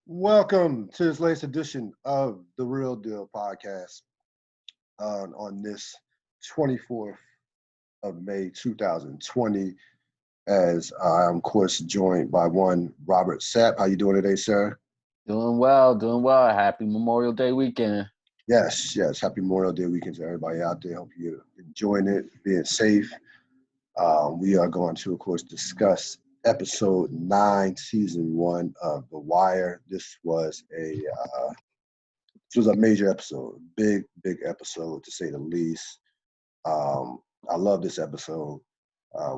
Welcome to this latest edition of the Real Deal Podcast on this 24th of May 2020. As I'm, of course, joined by one Robert Sapp. How you doing today, sir? Doing well, doing well. Happy Memorial Day weekend. Yes. Happy Memorial Day weekend to everybody out there. Hope you're enjoying it, being safe. We are going to, of course, discuss episode 9, season 1 of The Wire. This was a major episode, big episode to say the least. I love this episode,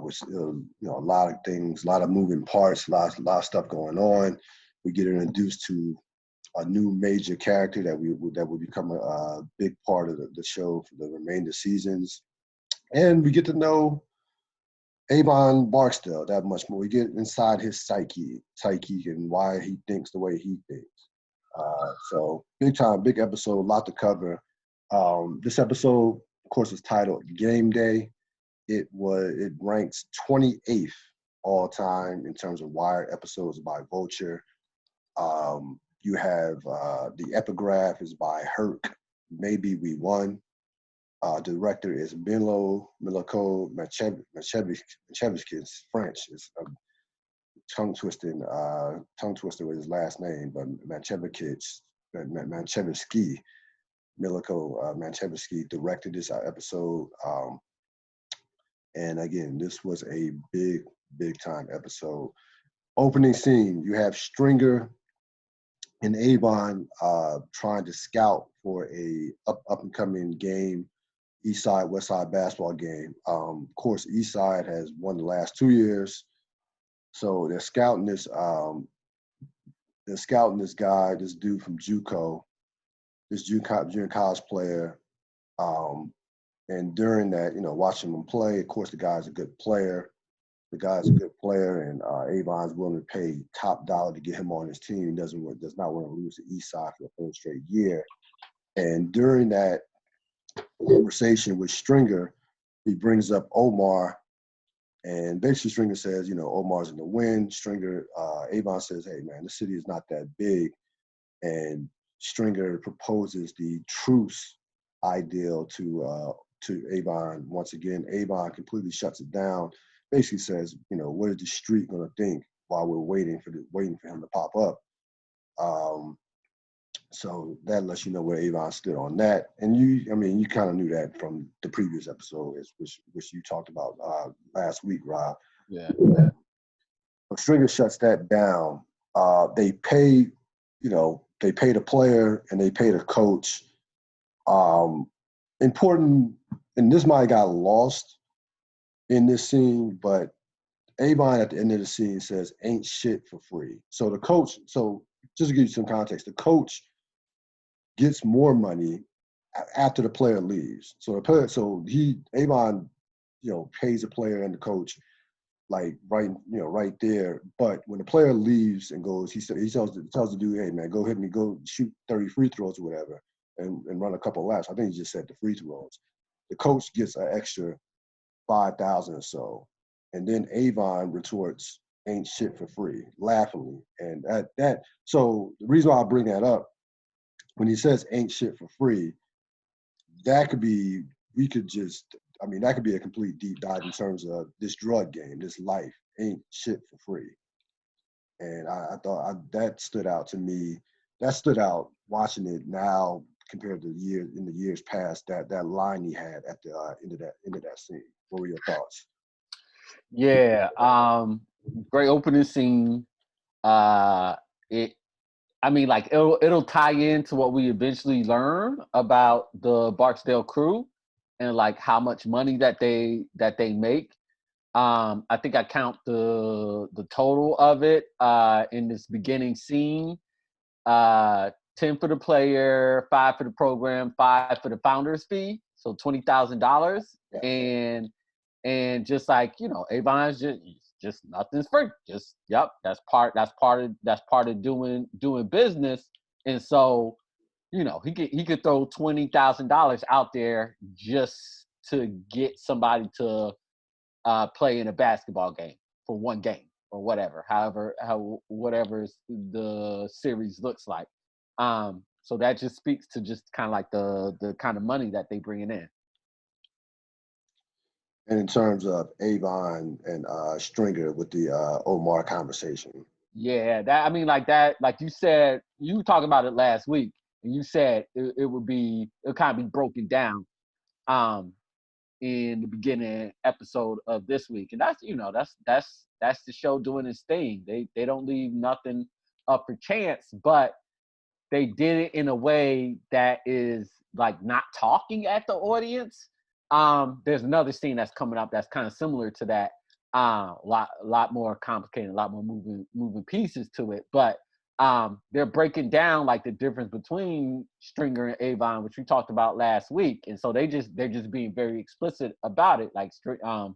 which a lot of things, a lot of moving parts, a lot of stuff going on. We get introduced to a new major character that will become a big part of the show for the remainder seasons, and we get to know Avon Barksdale that much more. We get inside his psyche and why he thinks the way he thinks. So big episode, a lot to cover. This episode, of course, is titled Gameday. It ranks 28th all time in terms of Wire episodes by Vulture. You have the epigraph is by Herc. Maybe We Won. Director is Miloko Manchevich. French. It's a tongue twister with his last name, but Manchevsky, Miloko Manchevsky directed this episode. And again, this was a big time episode. Opening scene, you have Stringer and Avon trying to scout for a up and coming game, East Side West Side basketball game. Of course, East Side has won the last 2 years, so they're scouting this. Guy, this dude from JUCO, this junior college player. And during that, watching him play, of course, the guy's a good player. And Avon's willing to pay top dollar to get him on his team. He does not want to lose to East Side for the third straight year. And during that conversation with Stringer, he brings up Omar, and basically Stringer says, Omar's in the wind. Avon says, hey man, the city is not that big. And Stringer proposes the truce ideal to Avon. Once again, Avon completely shuts it down. Basically says, what is the street going to think while we're waiting for him to pop up? So that lets you know where Avon stood on that. And you kind of knew that from the previous episode, which you talked about last week, Rob. Yeah. But Stringer shuts that down. They pay the player and they pay the coach. Important, and this might have got lost in this scene, but Avon at the end of the scene says, ain't shit for free. So the coach, just to give you some context, the coach gets more money after the player leaves. Avon, pays the player and the coach like right there. But when the player leaves and goes, he tells the dude, hey man, go shoot 30 free throws or whatever and run a couple laps. I think he just said the free throws. The coach gets an extra 5,000 or so. And then Avon retorts, ain't shit for free, laughingly. And so the reason why I bring that up, when he says ain't shit for free, that could be a complete deep dive in terms of this drug game, this life ain't shit for free. And I thought that stood out to me. That stood out watching it now compared to the years past, that line he had at the end of that scene. What were your thoughts? Yeah. Great opening scene. It'll tie into what we eventually learn about the Barksdale crew and like how much money that they make. I think I count the total of it in this beginning scene. 10 for the player, 5 for the program, 5 for the founder's fee, so $20,000. Yeah. And just like, Avon's just nothing's free. Just that's part of doing business. And so, he could throw $20,000 out there just to get somebody to play in a basketball game for one game. whatever, whatever the series looks like. So that just speaks to just kind of like the kind of money that they bringing in. And in terms of Avon and Stringer with the Omar conversation. Yeah, like you said, you talked about it last week, and you said it kind of be broken down in the beginning episode of this week. And that's the show doing its thing. They don't leave nothing up for chance, but they did it in a way that is like not talking at the audience. There's another scene that's coming up that's kind of similar to that. Lot more complicated, a lot more moving pieces to it. But they're breaking down like the difference between Stringer and Avon, which we talked about last week. And so they're just being very explicit about it. Like Stringer,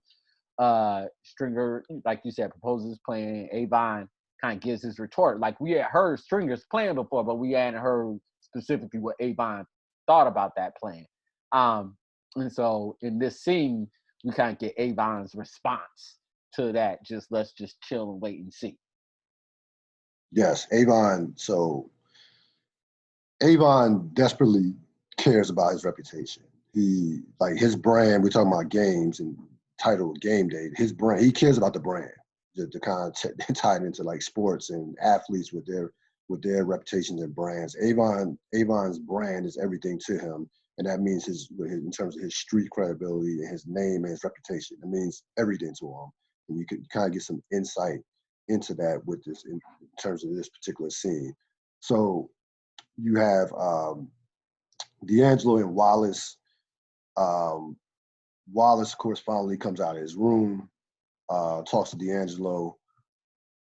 like you said, proposes his plan. Avon kind of gives his retort. Like we had heard Stringer's plan before, but we hadn't heard specifically what Avon thought about that plan. And so in this scene, we kind of get Avon's response to that. Let's just chill and wait and see. Yes, Avon. So Avon desperately cares about his reputation. He, like his brand, we're talking about games and titled Gameday, his brand, he cares about the brand, the kind of tied into like sports and athletes with their reputations and brands. Avon's brand is everything to him. And that means in terms of his street credibility and his name and his reputation, it means everything to him. And you can kind of get some insight into that with this in terms of this particular scene. So you have D'Angelo and Wallace. Wallace, of course, finally comes out of his room, talks to D'Angelo.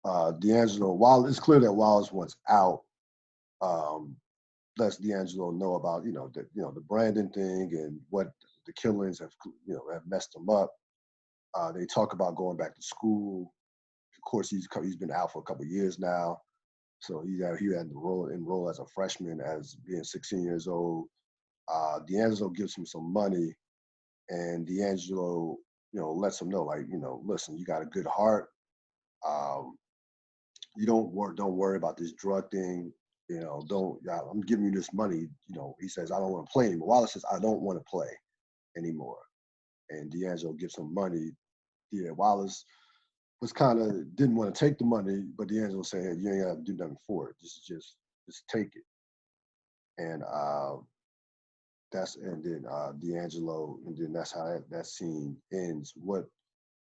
Wallace, it's clear that Wallace wants out. Lets D'Angelo know about the Brandon thing and what the killings have messed him up. They talk about going back to school. Of course, he's been out for a couple of years now, so he had to enroll as a freshman, as being 16 years old. D'Angelo gives him some money, and D'Angelo lets him know, like, listen, you got a good heart. You don't worry about this drug thing. I'm giving you this money. He says, I don't want to play anymore. Wallace says, I don't want to play anymore. And D'Angelo gives him money. Yeah, Wallace was kind of didn't want to take the money, but D'Angelo said, hey, you ain't got to do nothing for it. Just take it. And then D'Angelo, and then that's how that scene ends. What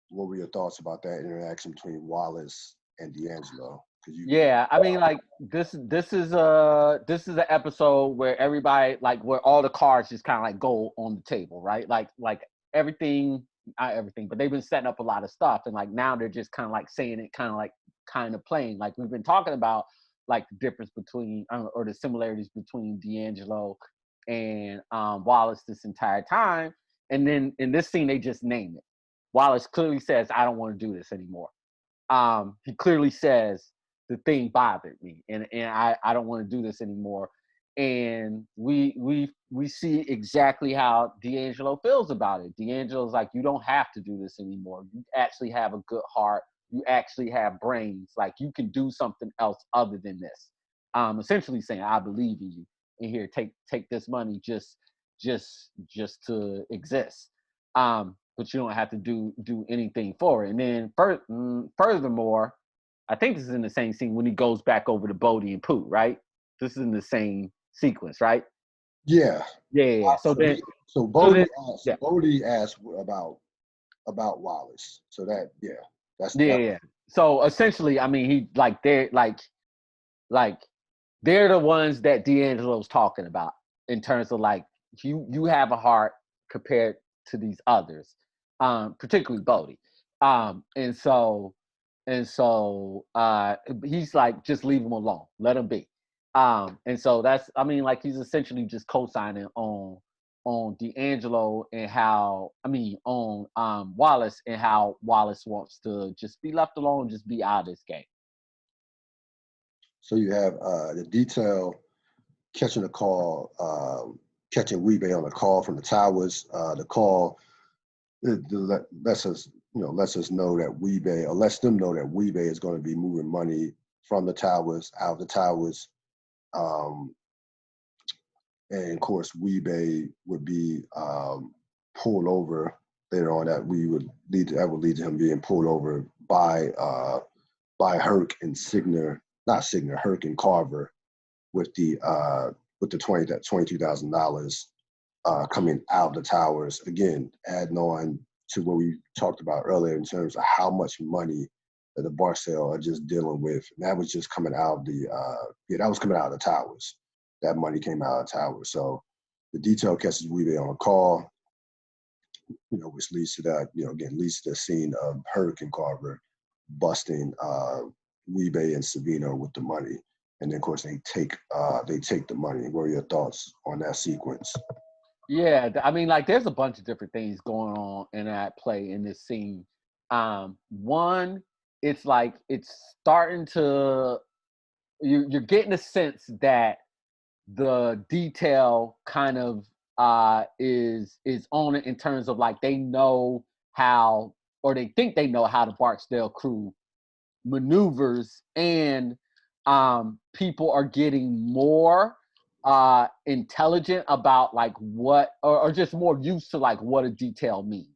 were your thoughts about that interaction between Wallace and D'Angelo? Yeah, I mean, like this is an episode where everybody, like, where all the cards just kind of like go on the table, right? Like everything, not everything, but they've been setting up a lot of stuff, and like now they're just kind of like saying it, kind of plain. Like we've been talking about like the difference between or the similarities between D'Angelo and Wallace this entire time, and then in this scene they just name it. Wallace clearly says, "I don't want to do this anymore." He clearly says, the thing bothered me, and I don't want to do this anymore. And we see exactly how D'Angelo feels about it. D'Angelo's like, you don't have to do this anymore. You actually have a good heart. You actually have brains. Like, you can do something else other than this. Essentially saying, I believe in you. And here, take this money just to exist. But you don't have to do anything for it. And then furthermore, I think this is in the same scene when he goes back over to Bodie and Pooh, right? This is in the same sequence, right? Yeah. Yeah. Bodie asked about Wallace. So that, yeah. Yeah. So essentially, I mean, they're the ones that D'Angelo's talking about in terms of like, you have a heart compared to these others, particularly Bodie. And so he's like, just leave him alone, let him be. And so that's, I mean, like, he's essentially just co-signing on D'Angelo and how, on Wallace and how Wallace wants to just be left alone, just be out of this game. So you have the detail catching a call, catching Wee-Bey on a call from the towers. The call lets us lets us know that Weebay, or lets them know that Weebay is going to be moving money from the towers, out of the towers. And of course, Weebay would be pulled over later on. That would lead to him being pulled over by Herc and Signer, not Signer, Herc and Carver, with the $22,000 coming out of the towers. Again, adding on to what we talked about earlier in terms of how much money that the Barksdale are just dealing with. And that was just coming out of that was coming out of the towers. That money came out of the towers. So the detail catches Weebay on a call, which leads to that, leads to the scene of Herc and Carver busting Weebay and Savino with the money. And then, of course, they take the money. What are your thoughts on that sequence? Yeah, I mean, like, there's a bunch of different things going on in that play in this scene. One, it's like it's starting to you're getting a sense that the detail kind of is on it in terms of like they know how, or they think they know how the Barksdale crew maneuvers, and people are getting more intelligent about like what, or just more used to like what a detail means.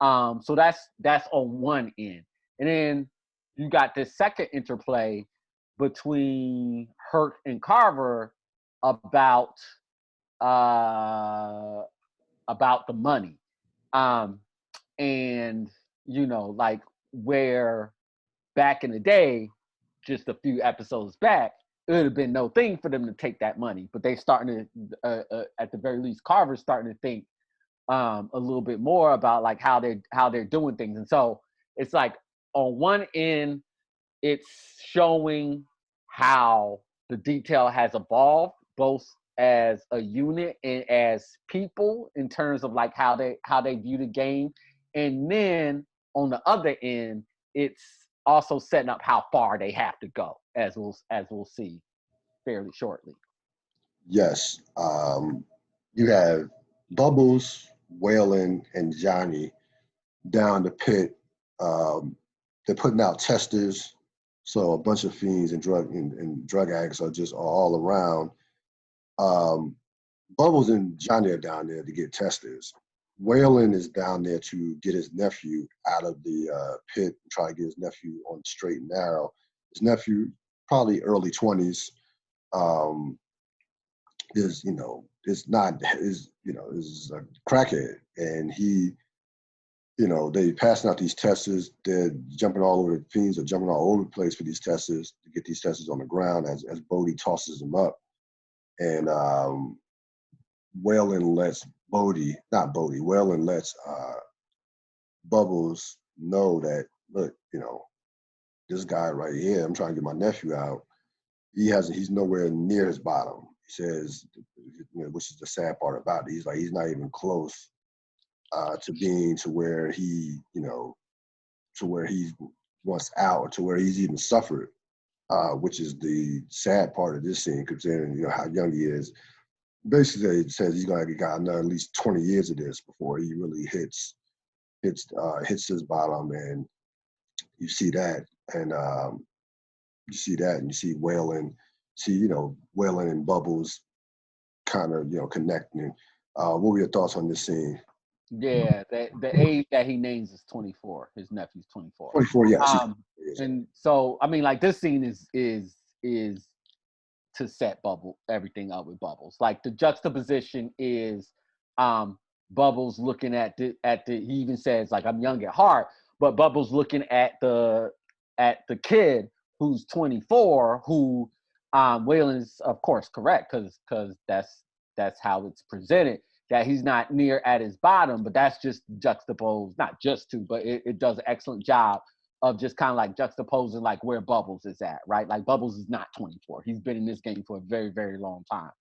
So that's on one end. And then you got this second interplay between Herc and Carver about the money. And like where back in the day, just a few episodes back, it would have been no thing for them to take that money. But they starting to, at the very least, Carver's starting to think a little bit more about like how they're doing things. And so it's like on one end, it's showing how the detail has evolved, both as a unit and as people, in terms of like how they view the game. And then on the other end, it's also setting up how far they have to go, as we'll see fairly shortly. Yes. You have Bubbles, Waylon, and Johnny down the pit. They're putting out testers, so a bunch of fiends and drug addicts are just all around. Bubbles and Johnny are down there to get testers. Waylon is down there to get his nephew out of the pit and try to get his nephew on the straight and narrow. His nephew, probably early 20s, is a crackhead, and he, they passing out these testers. They're jumping all over, the fiends are jumping all over the place for these testers to get these testers on the ground as Bodie tosses them up. And Waylon lets Waylon lets Bubbles know that, look, this guy right here, I'm trying to get my nephew out. He's nowhere near his bottom. He says, which is the sad part about it. He's not even close to being to where he wants out, or to where he's even suffered, which is the sad part of this scene, considering how young he is. Basically, it says he's gonna get another at least 20 years of this before he really hits his bottom, and you see that, and you see Waylon, Waylon and Bubbles kind of connecting. What were your thoughts on this scene? Yeah, the age that he names is 24. His nephew's 24. 24, yes. And so I mean, like, this scene is to set everything up with Bubbles. Like, the juxtaposition is Bubbles looking at the he even says, like, I'm young at heart, but Bubbles looking at the kid who's 24, who Waylon is of course correct, because that's how it's presented, that he's not near at his bottom, but that's just juxtaposed, not just to, but it does an excellent job of just kind of like juxtaposing like where Bubbles is at, right? Like, Bubbles is not 24. He's been in this game for a very, very long time.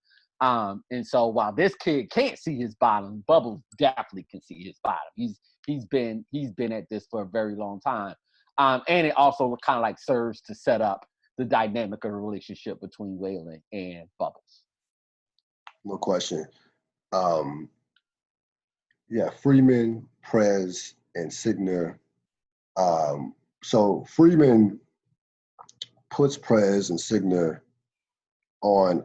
And so while this kid can't see his bottom, Bubbles definitely can see his bottom. He's been at this for a very long time. And it also kind of like serves to set up the dynamic of the relationship between Waylon and Bubbles. No question. Yeah, Freeman, Prez, and Signer So Freeman puts Prez and Signer on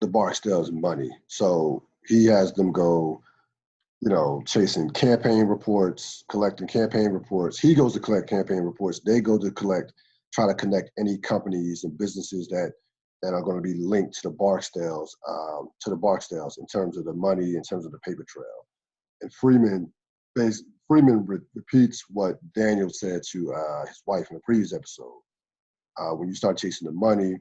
the Barksdale's money. So he has them go, chasing campaign reports, collecting campaign reports. He goes to collect campaign reports. They go to try to connect any companies and businesses that are going to be linked to the Barksdales, in terms of the money, in terms of the paper trail. And Freeman repeats what Daniel said to his wife in the previous episode. When you start chasing the money,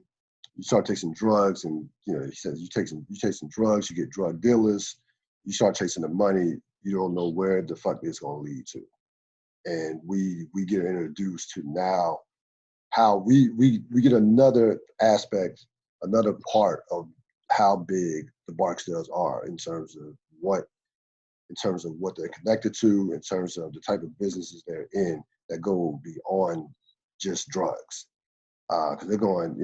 you start chasing drugs, and he says you chasing drugs, you get drug dealers. You start chasing the money, you don't know where the fuck it's going to lead to. And we get introduced to now how we get another aspect, another part of how big the Barksdales are in terms of what they're connected to, in terms of the type of businesses they're in that go beyond just drugs. Because they're going,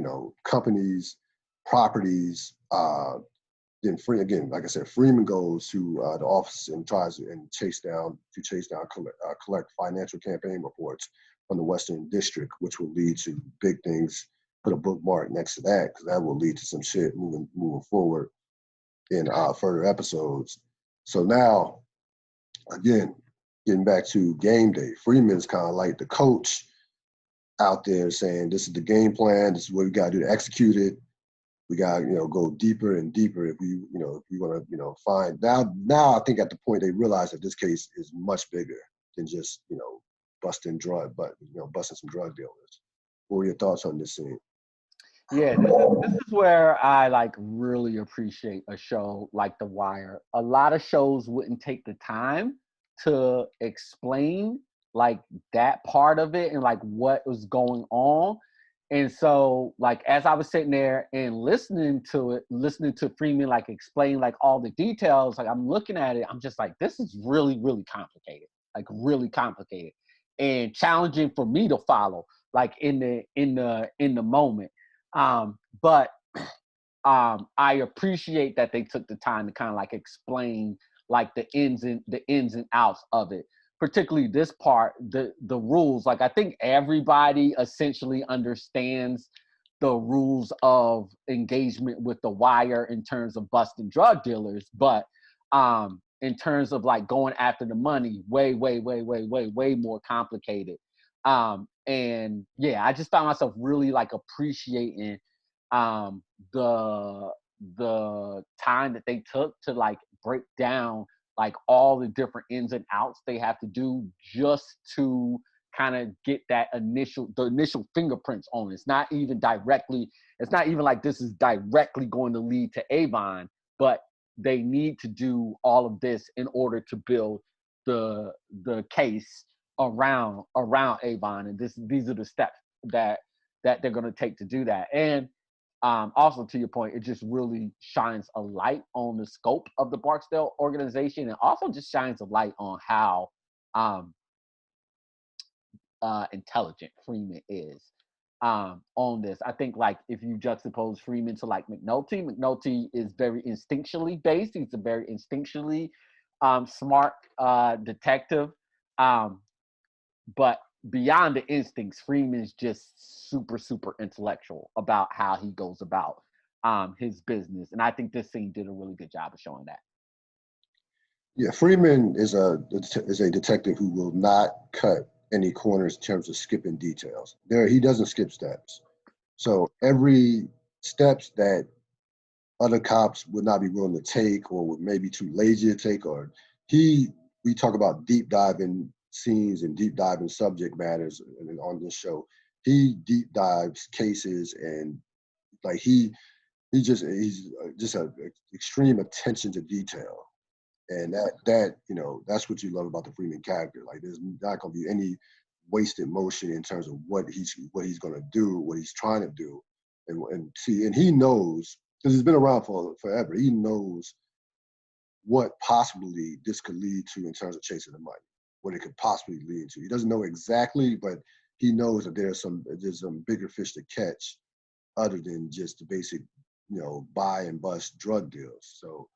companies, properties. Then like I said, Freeman goes to the office and tries to chase down, collect financial campaign reports from the Western District, which will lead to big things. Put a bookmark next to that, because that will lead to some shit moving forward in further episodes. So now, again, getting back to game day, Freeman's kind of like the coach out there saying, this is the game plan, this is what we got to do to execute it. We got to, go deeper and deeper if we want to, find. Now I think at the point they realize that this case is much bigger than just, busting some drug dealers. What were your thoughts on this scene? Yeah, this is where I really appreciate a show like The Wire. A lot of shows wouldn't take the time to explain that part of it and what was going on. And so as I was sitting there and listening to Freeman explain all the details, I'm looking at it, I'm just this is really, really complicated. Really complicated and challenging for me to follow in the moment. But I appreciate that they took the time to kind of explain the ins and outs of it, particularly this part, the rules. I think everybody essentially understands the rules of engagement with the Wire in terms of busting drug dealers, but in terms of going after the money, way more complicated. And yeah, I just found myself really appreciating the time that they took to break down all the different ins and outs they have to do just to kind of get the initial fingerprints on it. It's not even this is directly going to lead to Avon, but they need to do all of this in order to build the case around Avon, and these are the steps that they're going to take to do that. And also, to your point, it just really shines a light on the scope of the Barksdale organization, and also just shines a light on how intelligent Freeman is on this. I think if you juxtapose Freeman to McNulty is very instinctually based. He's a very instinctually smart detective. But beyond the instincts, Freeman's just super, super intellectual about how he goes about his business. And I think this scene did a really good job of showing that. Yeah, Freeman is a detective who will not cut any corners in terms of skipping details. He doesn't skip steps. So every steps that other cops would not be willing to take, or would maybe too lazy to take, or we talk about deep diving scenes and deep diving subject matters on this show. He deep dives cases, and he's just a extreme attention to detail. And that's what you love about the Freeman character. There's not gonna be any wasted motion in terms of what he's gonna do, what he's trying to do, and he knows, because he's been around for forever. He knows what possibly this could lead to in terms of chasing the money, what it could possibly lead to. He doesn't know exactly, but he knows that there's some bigger fish to catch, other than just the basic, buy and bust drug deals. So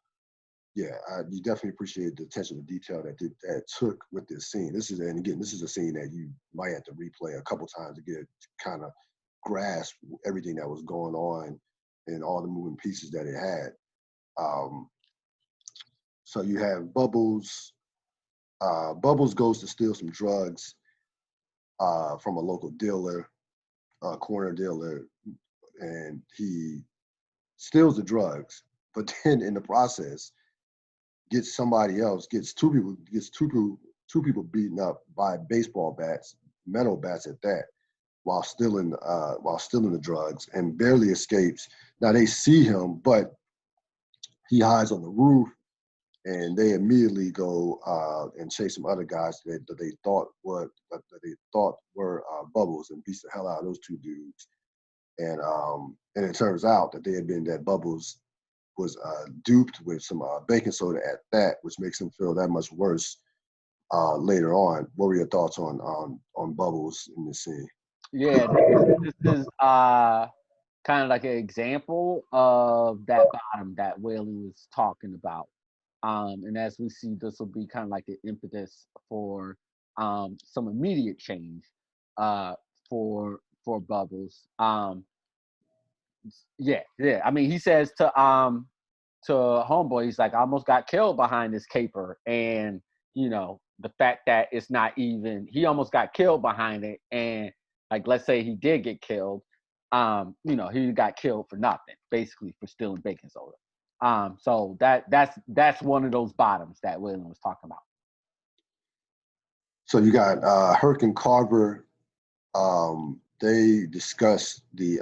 yeah, you definitely appreciate the attention to detail that took with this scene. This is a scene that you might have to replay a couple times to get kind of grasp everything that was going on and all the moving pieces that it had. So you have Bubbles. Bubbles goes to steal some drugs from a local dealer, a corner dealer, and he steals the drugs. But then in the process, gets two people beaten up by baseball bats, metal bats at that, while stealing the drugs, and barely escapes. Now they see him, but he hides on the roof, and they immediately go and chase some other guys that they thought were Bubbles, and beats the hell out of those two dudes. And it turns out that Bubbles was duped with some baking soda at that, which makes him feel that much worse later on. What were your thoughts on Bubbles in this scene? Yeah, this is kind of like an example of that bottom that Whaley was talking about. And as we see, this will be kind of like an impetus for some immediate change for Bubbles. Yeah. I mean, he says to Homeboy, he's like, I almost got killed behind this caper, and the fact that it's not even, he almost got killed behind it, and like, let's say he did get killed, he got killed for nothing, basically for stealing baking soda. So that's one of those bottoms that William was talking about. So you got Herc and Carver. They discuss the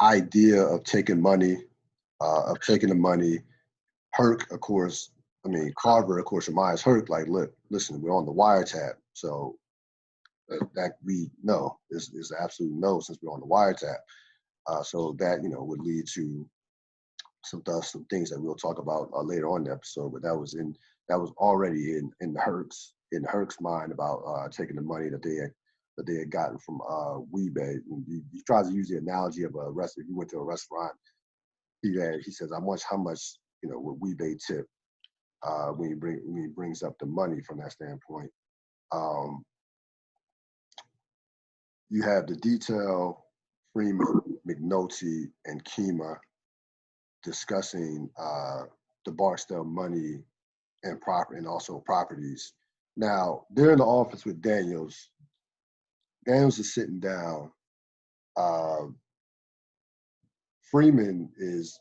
idea of taking the money. Herc, of course, Carver, of course, reminds Herc, like, look, listen, we're on the wiretap. So that we know is an absolute no, since we're on the wiretap. So that, would lead to some things that we'll talk about later on in the episode. But that was already in Herc's mind about taking the money that they had gotten from Weebay. He tries to use the analogy of a restaurant. If you went to a restaurant, he says, how much would Weebay tip when he brings up the money from that standpoint. You have the detail, Freeman, McNulty, and Kima discussing the Barksdale money and also properties. Now, they're in the office with Daniels. Daniels is sitting down. Freeman is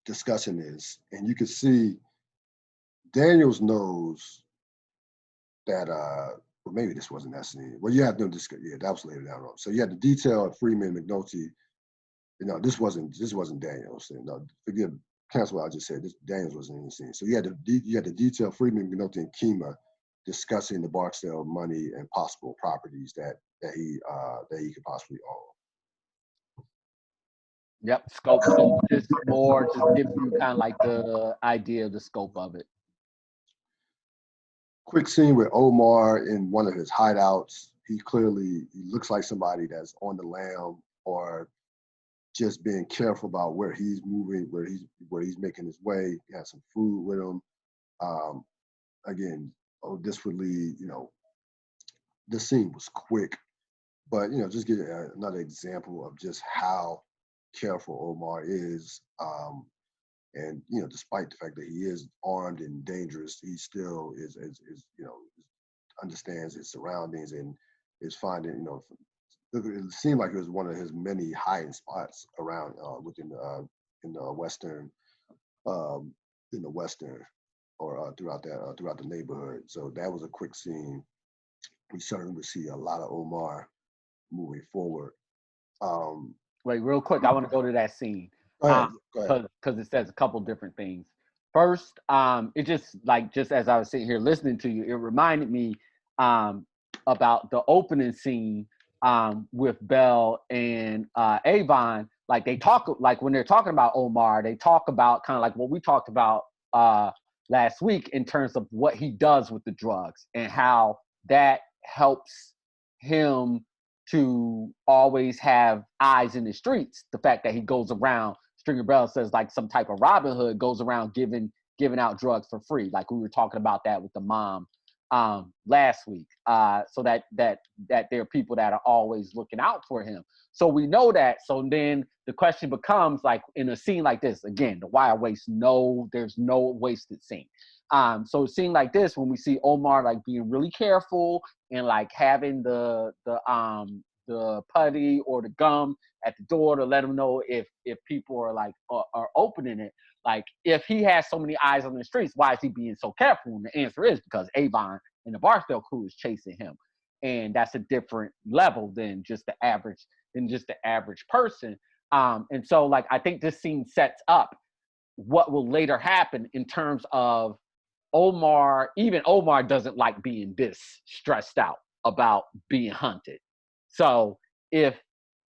discussing this, and you can see Daniels knows that, well, maybe this wasn't that scene. Well, you have them discuss. Yeah, that was later down on. So you had the detail of Freeman, McNulty. This wasn't Daniels. Cancel what I just said. Daniels wasn't in the scene. So you had the detail of Freeman, McNulty, and Kima discussing the Barksdale money and possible properties that he could possibly own. Yep, scope. So just gives you kind of like the idea of the scope of it. Quick scene with Omar in one of his hideouts. He looks like somebody that's on the lam, or just being careful about where he's moving, where he's making his way. He has some food with him. Again, this would lead, this scene was quick, but just give another example of just how careful Omar is. And despite the fact that he is armed and dangerous, he still is understands his surroundings and is finding, it seemed like it was one of his many hiding spots around in the western or throughout the neighborhood. So that was a quick scene. We certainly would see a lot of Omar moving forward. Wait, real quick, I want to go to that scene. Go ahead. Because it says a couple different things. First, it just as I was sitting here listening to you, it reminded me about the opening scene with Bell and Avon. Like they talk, like when they're talking about Omar, they talk about kind of like what we talked about last week in terms of what he does with the drugs and how that helps him to always have eyes in the streets. The fact that he goes around Stringer Bell says like some type of Robin Hood goes around giving out drugs for free. Like we were talking about that with the mom last week. So that there are people that are always looking out for him. So we know that. So then the question becomes like in a scene like this, again, the Wire waste, there's no wasted scene. So a scene like this, when we see Omar like being really careful and like having the putty or the gum at the door to let him know if people are like are opening it. Like if he has so many eyes on the streets, why is he being so careful? And the answer is because Avon and the Barksdale crew is chasing him, and that's a different level than just the average person. And so like I think this scene sets up what will later happen in terms of Omar. Even Omar doesn't like being this stressed out about being hunted. So if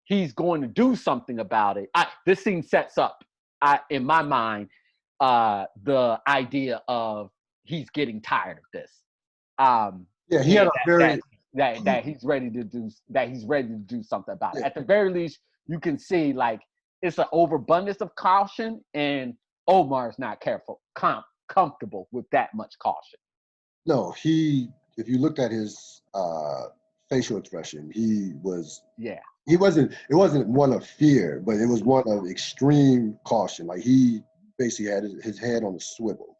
he's going to do something about it, this scene sets up, in my mind, the idea of he's getting tired of this. He had a very that he's ready to do something about it. At the very least, you can see like it's an overabundance of caution, and Omar's not comfortable with that much caution. No, if you looked at his facial expression, he wasn't, it wasn't one of fear, but it was one of extreme caution. Like he basically had his head on a swivel.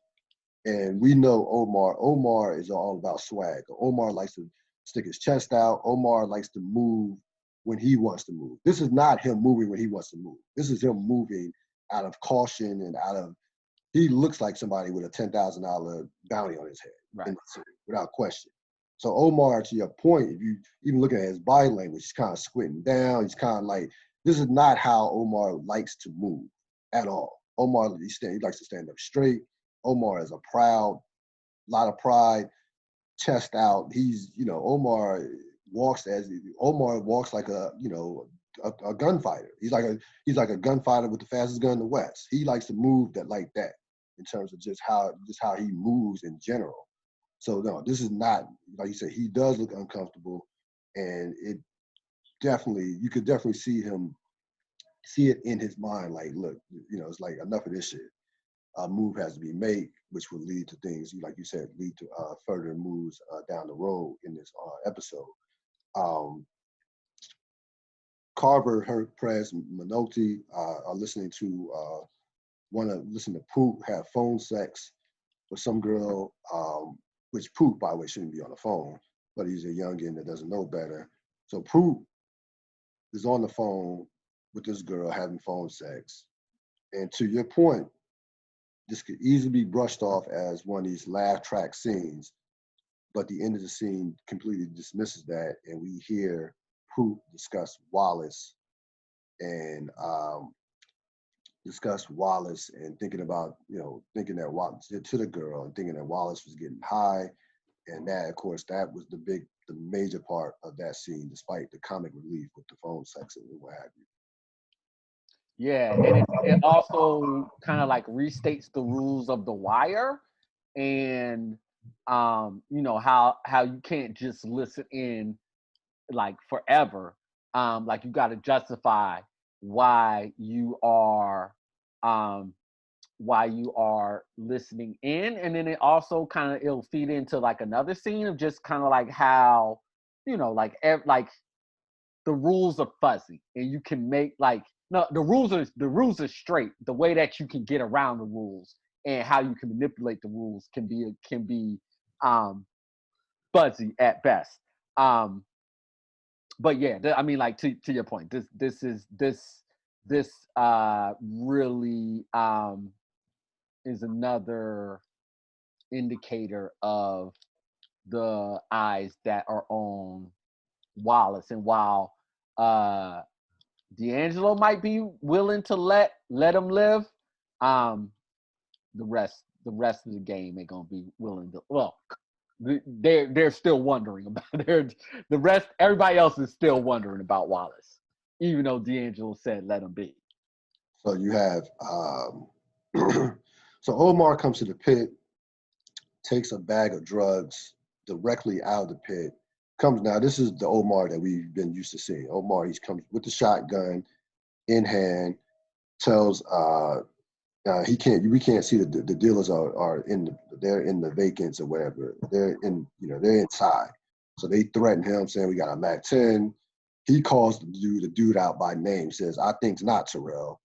And we know Omar is all about swag. Omar likes to stick his chest out. Omar likes to move when he wants to move. This is not him moving when he wants to move. This is him moving out of caution and he looks like somebody with a $10,000 bounty on his head, right, without question. So Omar, to your point, if you even look at his body language, he's kind of squinting down. He's kind of like, this is not how Omar likes to move at all. Omar, he likes to stand up straight. Omar is a lot of pride, chest out. Omar walks like a gunfighter. He's like a gunfighter with the fastest gun in the West. He likes to move like that in terms of just how he moves in general. So no, this is not, like you said, he does look uncomfortable, and you could definitely see it in his mind. Like, look, it's like enough of this shit. A move has to be made, which will lead to things, like you said, lead to further moves down the road in this episode. Carver, Hurt, Press, Minotti are listening to listen to Poop have phone sex with some girl, which Poop, by the way, shouldn't be on the phone, but he's a youngin' that doesn't know better. So Poop is on the phone with this girl having phone sex. And to your point, this could easily be brushed off as one of these laugh track scenes, but the end of the scene completely dismisses that, and we hear Poop discuss Wallace and thinking about, thinking that Wallace did to the girl and thinking that Wallace was getting high. And that, of course, that was the major part of that scene, despite the comic relief with the phone sex and what have you. Yeah, and it also kind of like restates the rules of The Wire, and how you can't just listen in like forever. Like you got to justify why you are listening in, and then it also it'll feed into like another scene of just kind of like how like the rules are fuzzy, and you can make like. No, the rules are straight. The way that you can get around the rules and how you can manipulate the rules can be fuzzy at best. But yeah, like to your point, this really is another indicator of the eyes that are on Wallace, and while D'Angelo might be willing to let him live, the rest of the game ain't gonna be willing to. Well, they're still wondering about the rest. Everybody else is still wondering about Wallace, even though D'Angelo said let him be. So you have so Omar comes to the pit, takes a bag of drugs directly out of the pit. Now, this is the Omar that we've been used to seeing. Omar, he comes with the shotgun in hand, tells we can't see the dealers are they're in the vacants or whatever. They're inside. So they threaten him saying we got a MAC-10. He calls the dude out by name, says, I think's not Terrell.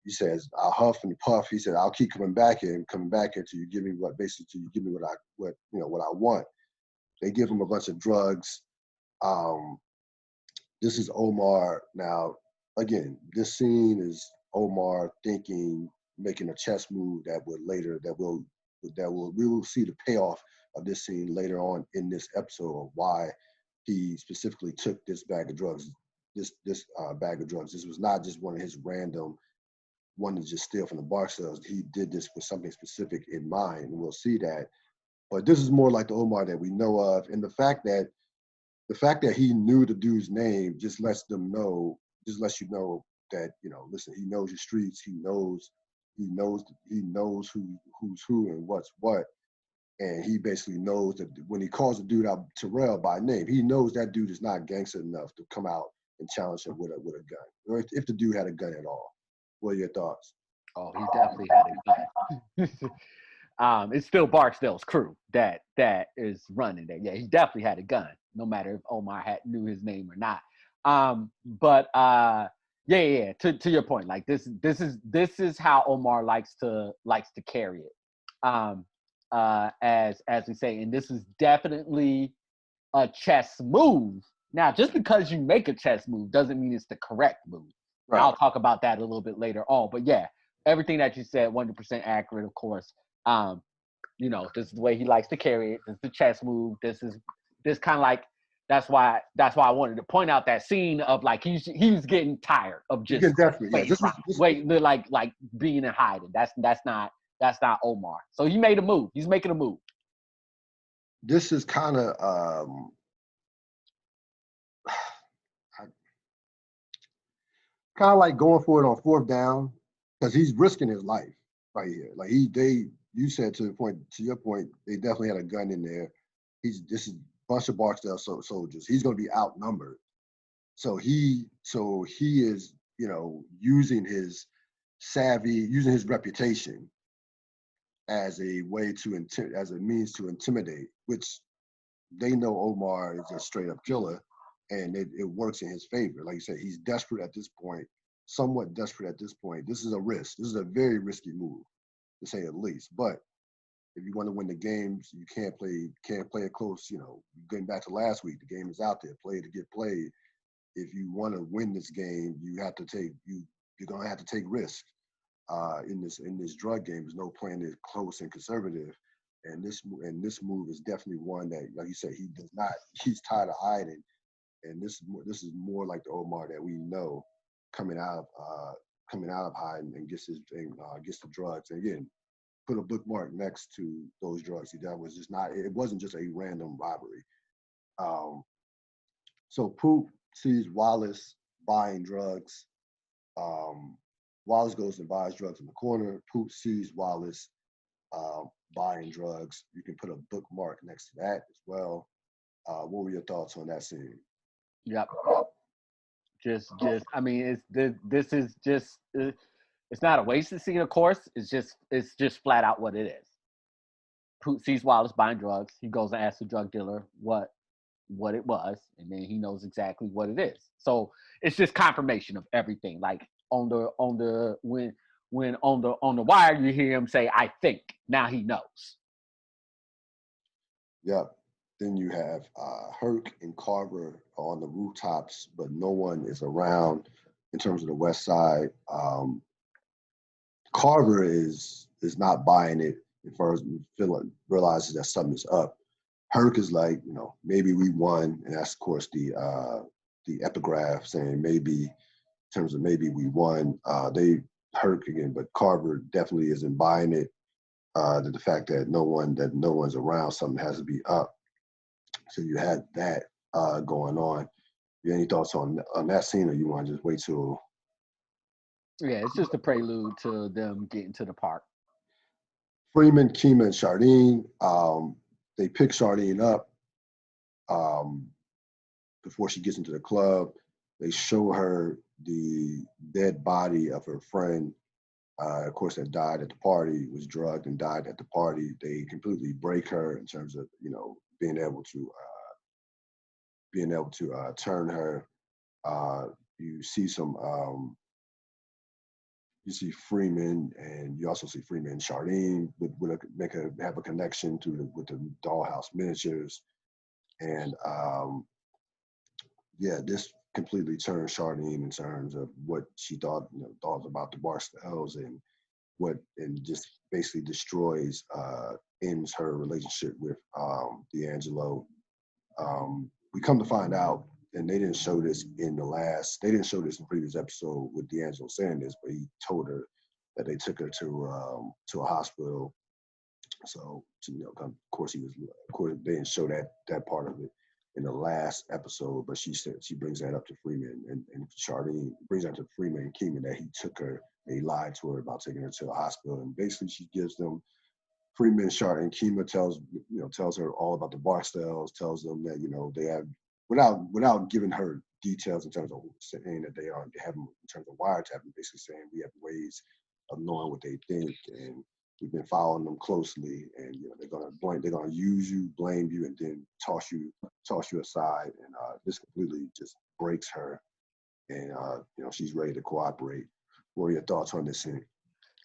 He says, I'll huff and puff. He said, I'll keep coming back here till you give me what I want. They give him a bunch of drugs. This is Omar. Now, again, this scene is Omar making a chess move we will see the payoff of this scene later on in this episode of why he specifically took this bag of drugs. This bag of drugs. This was not just one of his random one to just steal from the Barksdales. He did this with something specific in mind, and we'll see that. But this is more like the Omar that we know of, and the fact that he knew the dude's name just lets you know that, listen, he knows your streets, he knows who's who and what's what. And he basically knows that when he calls the dude out Terrell by name, he knows that dude is not gangster enough to come out and challenge him with a gun, or if the dude had a gun at all. What are your thoughts? Oh, he definitely had a gun. It's still Barksdale's crew that is running there. Yeah, he definitely had a gun, no matter if Omar knew his name or not. Yeah. To your point, like this is how Omar likes to carry it. As we say, and this is definitely a chess move. Now, just because you make a chess move doesn't mean it's the correct move. Right. I'll talk about that a little bit later on. But yeah, everything that you said, 100% accurate, of course. This is the way he likes to carry it. This is the chess move. This kind of like, that's why I wanted to point out that scene of like he's getting tired of just like being in hiding. That's not Omar. So he made a move. He's making a move. This is kind of like going for it on fourth down, because he's risking his life right here. Like you said to your point, they definitely had a gun in there. This is a bunch of Barksdale soldiers. He's going to be outnumbered. So he is, using his savvy, using his reputation as a way as a means to intimidate, which they know Omar is a straight up killer, and it works in his favor. Like you said, he's desperate at this point, somewhat desperate at this point. This is a risk. This is a very risky move, to say at least. But if you want to win the games, you can't play it close. Getting back to last week, the game is out there, play to get played. If you want to win this game, you're gonna have to take risks. In this drug game, there's no playing it close and conservative. And this move is definitely one that, like you said, he does not. He's tired of hiding, and this is more like the Omar that we know coming out of hiding and gets the drugs. And again, put a bookmark next to those drugs. That was just not. It wasn't just a random robbery. So Poop sees Wallace buying drugs. Wallace goes and buys drugs in the corner. Poop sees Wallace buying drugs. You can put a bookmark next to that as well. What were your thoughts on that scene? Yep. I mean, this is just it's not a wasted scene, of course. It's just flat out what it is. Poop sees Wallace buying drugs. He goes and asks the drug dealer what it was, and then he knows exactly what it is. So it's just confirmation of everything. Like on the wire, you hear him say, "I think." Now he knows. Yep. Then you have Herc and Carver on the rooftops, but no one is around in terms of the West Side. Carver is not buying it as far as realizes that something is up. Herc is like, maybe we won, and that's of course the epigraph saying maybe, in terms of maybe we won. They Herc again, but Carver definitely isn't buying it. The fact that no one's around, something has to be up. So you had that going on. You have any thoughts on that scene, or you want to just wait till? Yeah, it's just a prelude to them getting to the park. Freeman, Kima, and Chardine. They pick Chardine up before she gets into the club. They show her the dead body of her friend of course, that died at the party, was drugged and died at the party. They completely break her in terms of, you know, being able to turn her. You see some, you see Freeman, and you also see Freeman and Charlene have a connection with the Dollhouse Miniatures, and yeah, this completely turned Charlene in terms of what she thought, you know, thought about the Barstels, and just basically destroys, ends her relationship with D'Angelo. We come to find out, and they didn't show this in the previous episode with D'Angelo saying this, but he told her that they took her to a hospital. So, you know, of course they didn't show that part of it in the last episode, but she said, she brings that up to Freeman, and Charlene brings that to Freeman and Keeman, that he took her, and he lied to her about taking her to a hospital, and basically she gives them, Freeman, Charlene, Keema tells her all about the Barstels, tells them that, you know, they have, without giving her details in terms of saying that they have them in terms of wiretapping, basically saying we have ways of knowing what they think, and we've been following them closely, and, you know, they're gonna use you, blame you, and then toss you aside, and this completely just breaks her, and you know, she's ready to cooperate. What are your thoughts on this scene?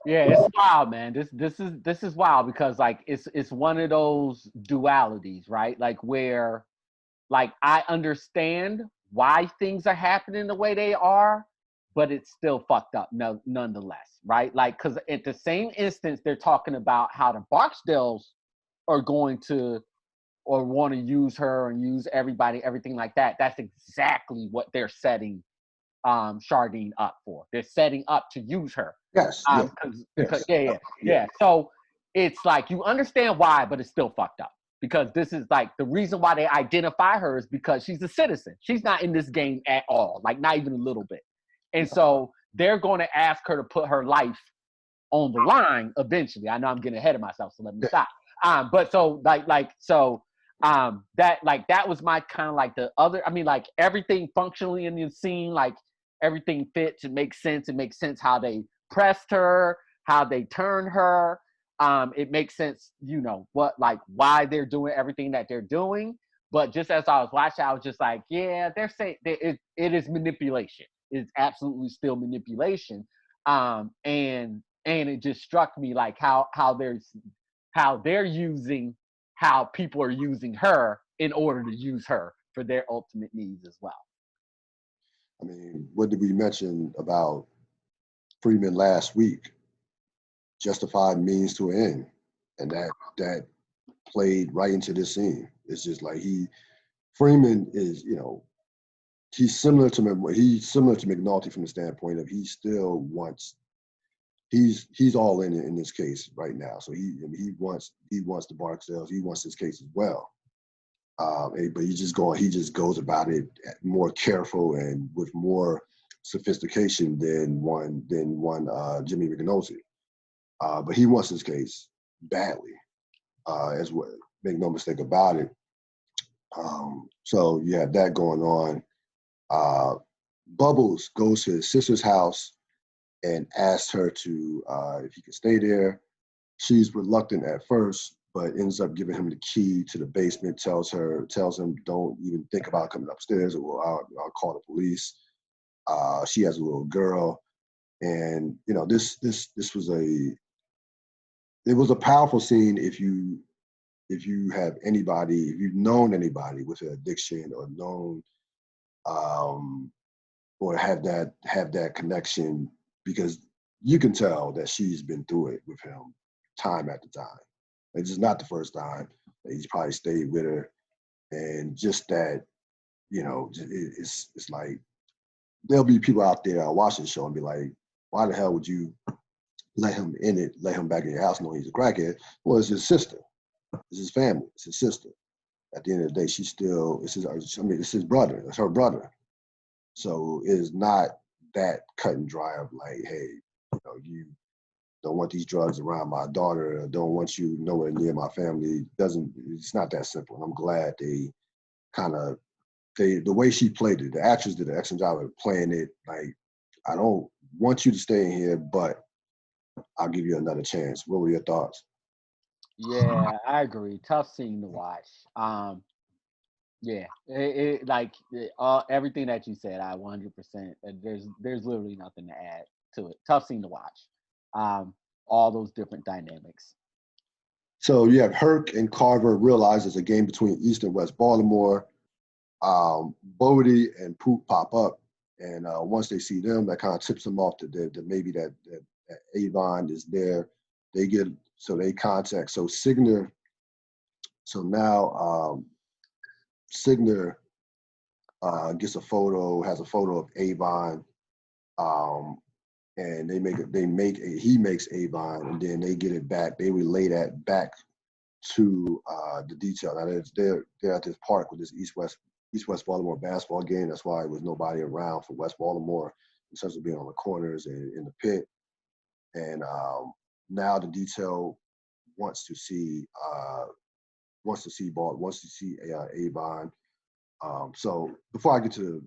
Yeah, it's wild, man. This is wild because like it's one of those dualities, right? Like where like I understand why things are happening the way they are, but it's still fucked up nonetheless, right? Like, because at the same instance, they're talking about how the Barksdales are going to or want to use her and use everybody, everything like that. That's exactly what they're setting Charlene up for. They're setting up to use her. Yes. Because yeah. So it's like you understand why, but it's still fucked up. Because this is like the reason why they identify her is because she's a citizen. She's not in this game at all, like not even a little bit. And so they're going to ask her to put her life on the line eventually. I know I'm getting ahead of myself, so let me stop. But so that was my kind of like the other. I mean, like everything functionally in the scene, like everything fits. It makes sense. It makes sense how they pressed her, how they turned her. It makes sense, you know, why they're doing everything that they're doing. But just as I was watching, I was just like, yeah, they're saying it is manipulation. It's absolutely still manipulation. And it just struck me like how they're using how people are using her in order to use her for their ultimate needs as well. I mean, what did we mention about Freeman last week? Justified means to an end, and that played right into this scene. It's just like Freeman is, you know, he's similar to McNulty from the standpoint of he still wants, he's all in this case right now. So he wants the Barksdales, he wants this case as well. But he just goes about it more careful and with more sophistication than one Jimmy McNulty. But he wants his case badly, as well. Make no mistake about it. So you have that going on. Bubbles goes to his sister's house and asks her to if he can stay there. She's reluctant at first, but ends up giving him the key to the basement. Tells him don't even think about coming upstairs, or I'll call the police. She has a little girl, and you know this was a powerful scene if you've known anybody with an addiction, or known or have that connection, because you can tell that she's been through it with him time after time. It's just not the first time. He's probably stayed with her, and just that, you know, it's like there'll be people out there watching the show and be like, why the hell would you let him back in your house knowing he's a crackhead? Well, it's his sister. It's his family. It's his sister. At the end of the day, it's his brother. It's her brother. So it's not that cut and dry of like, hey, you know, you don't want these drugs around my daughter, or don't want you nowhere near my family. It's not that simple. And I'm glad the way she played it, the actress did an excellent job of playing it. Like, I don't want you to stay in here, but I'll give you another chance. What were your thoughts? Yeah, I agree. Tough scene to watch. Yeah, everything that you said, I 100%. There's literally nothing to add to it. Tough scene to watch. All those different dynamics. So you have Herc and Carver realize there's a game between East and West Baltimore. Bodie and Poop pop up, and once they see them, that kind of tips them off that maybe that Avon is there. They contact. So Signer. So now Signer gets a photo, has a photo of Avon, and he makes Avon, and then they get it back. They relay that back to the detail. Now they're at this park with this East West Baltimore basketball game. That's why there was nobody around for West Baltimore in terms of being on the corners and in the pit. And now the detail wants to see Avon. So before I get to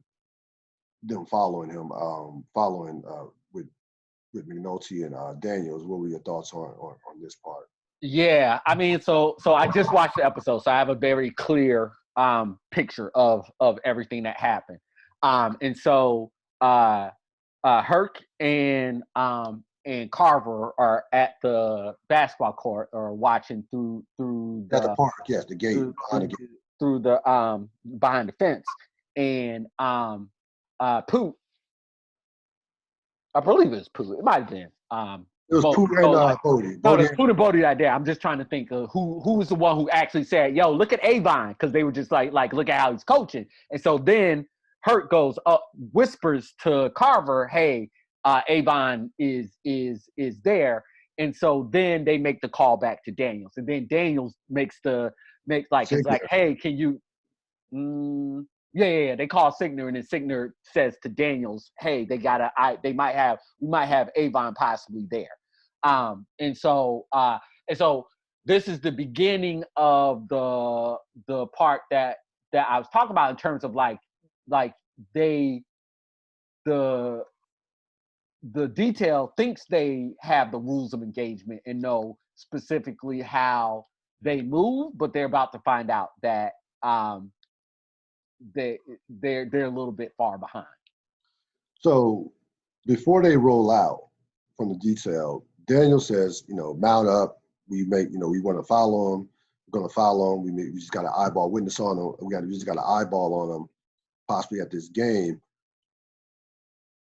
them following him, with McNulty and Daniels, what were your thoughts on this part? Yeah, I mean, so I just watched the episode, so I have a very clear picture of everything that happened. And so Herc and Carver are at the basketball court or watching through the, at the park, yes, the gate through the behind the fence, and Poop, I believe it was Poop. It might have been. It was Poop and Bodie. No, there's Poop and Bodie right there. I'm just trying to think of who was the one who actually said, "Yo, look at Avon," because they were just like look at how he's coaching. And so then Hurt goes up, whispers to Carver, "Hey, Avon is there." And so then they make the call back to Daniels, and then Daniels it's like, "Hey, can you?" Yeah. They call Signer, and then Signer says to Daniels, "Hey, we might have Avon possibly there." And so this is the beginning of the part that I was talking about in terms of the detail thinks they have the rules of engagement and know specifically how they move, but they're about to find out that they're a little bit far behind. So before they roll out from the detail, Daniel says, mount up. We want to follow him. We're going to follow him. We just got an eyeball witness on him. We just got an eyeball on him, possibly at this game.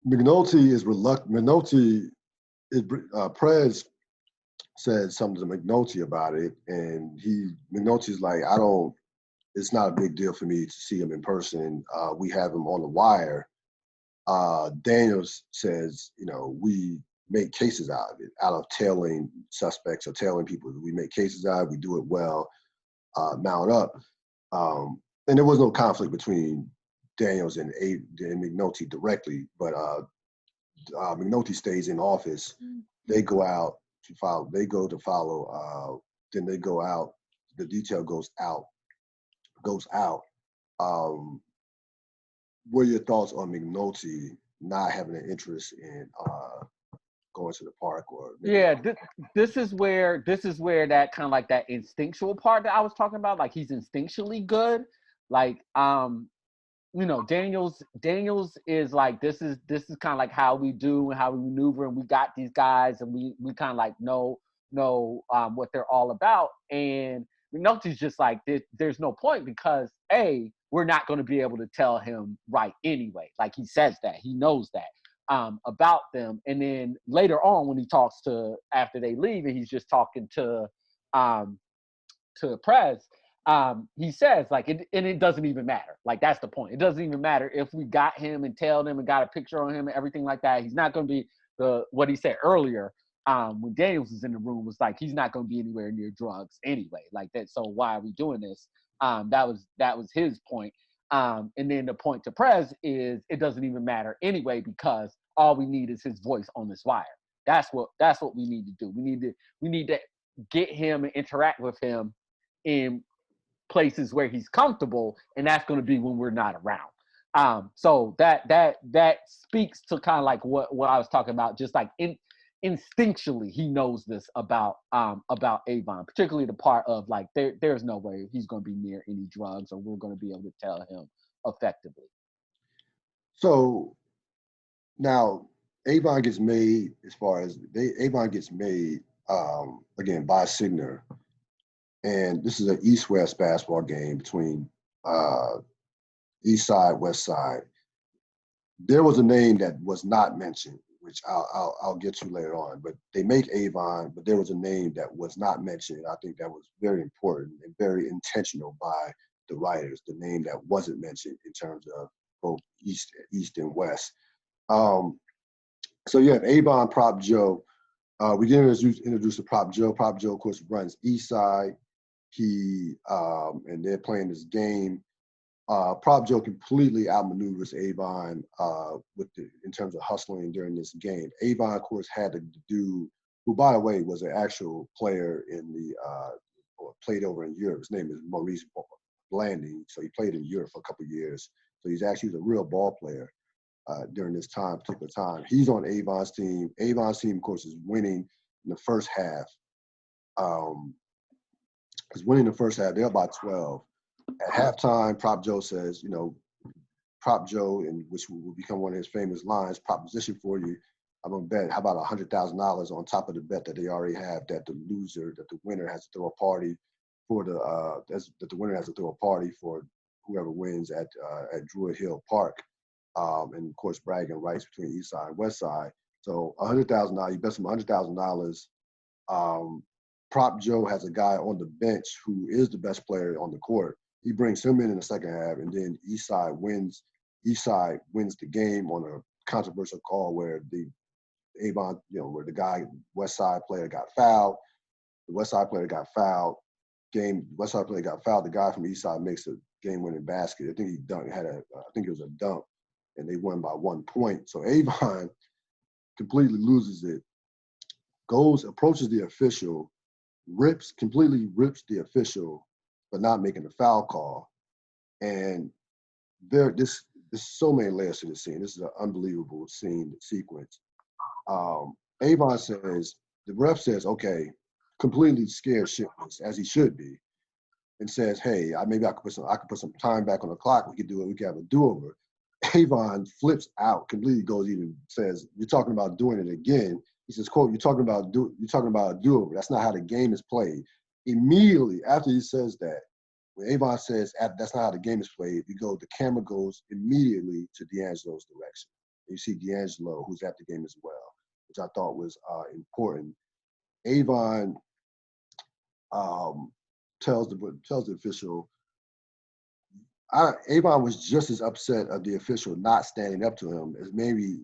McNulty is reluctant. Prez said something to McNulty about it, and McNulty's like, it's not a big deal for me to see him in person. We have him on the wire. Daniels says, we make cases out of it, out of tailing suspects or tailing people. We make cases out of it. We do it well, mount up. And there was no conflict between Daniels and McNulty directly, but McNulty stays in office. They go out to follow. They go to follow. Then they go out. The detail goes out. What are your thoughts on McNulty not having an interest in going to the park? This is where that kind of like that instinctual part that I was talking about, like he's instinctually good. Like Daniels is like, this is kind of like how we do and how we maneuver, and we got these guys, and we kind of like know what they're all about. And McNulty's just like, there's no point, because we're not going to be able to tell him right anyway. Like, he says that, he knows that about them. And then later on, when he talks after they leave, and he's just talking to Prez, he says, like, it doesn't even matter. Like, that's the point. It doesn't even matter if we got him and tailed him and got a picture on him and everything like that. He's not going to be what he said earlier, when Daniels was in the room, was like, he's not going to be anywhere near drugs anyway. Like that. So why are we doing this? That was his point. And then the point to Prez is, it doesn't even matter anyway, because all we need is his voice on this wire. That's what we need to do. We need to get him and interact with him in places where he's comfortable, and that's going to be when we're not around. So that speaks to kind of like what I was talking about, just like instinctually he knows this about Avon, particularly the part of like there's no way he's going to be near any drugs or we're going to be able to tell him effectively. So now Avon gets made as far as Avon gets made again by Signer, and this is an East-West basketball game between East Side, West Side. There was a name that was not mentioned, which I'll get to later on. But they make Avon, but there was a name that was not mentioned. I think that was very important and very intentional by the writers. The name that wasn't mentioned in terms of both East and West. So you have Avon, Prop Joe. We get introduced to Prop Joe. Prop Joe, of course, runs East Side. And they're playing this game. Prop Joe completely outmaneuvers Avon in terms of hustling during this game. Avon, of course, had the dude who, by the way, was an actual player or played over in Europe. His name is Maurice Blanding. So he played in Europe for a couple of years. So he was a real ball player during this particular time. He's on Avon's team. Avon's team, of course, is winning in the first half. They're about 12. At halftime, Prop Joe says, Prop Joe, and which will become one of his famous lines, proposition for you. I'm gonna bet how about $100,000 on top of the bet that they already have that the winner has to throw a party for whoever wins at Druid Hill Park, and of course bragging rights between East Side and West Side. So $100,000, you bet some $100,000. Prop Joe has a guy on the bench who is the best player on the court. He brings him in the second half, and then East Side wins the game on a controversial call where the Avon, where the guy West Side player got fouled. The West Side player got fouled. West Side player got fouled. The guy from East Side makes a game-winning basket. I think he dunked. I think it was a dunk, and they won by 1 point. So Avon completely loses it. Approaches the official. Completely rips the official for not making the foul call. And there's so many layers to this scene. This is an unbelievable sequence. Avon says, the ref says, okay, completely scared shitless, as he should be, and says, hey, maybe I could put some time back on the clock. We could have a do-over. Avon flips out, completely says, you're talking about doing it again. He says, quote, you're talking about a do-over. That's not how the game is played. Immediately after he says that, when Avon says that's not how the game is played, the camera goes immediately to D'Angelo's direction. And you see D'Angelo, who's at the game as well, which I thought was important. Avon tells the official, Avon was just as upset of the official not standing up to him as maybe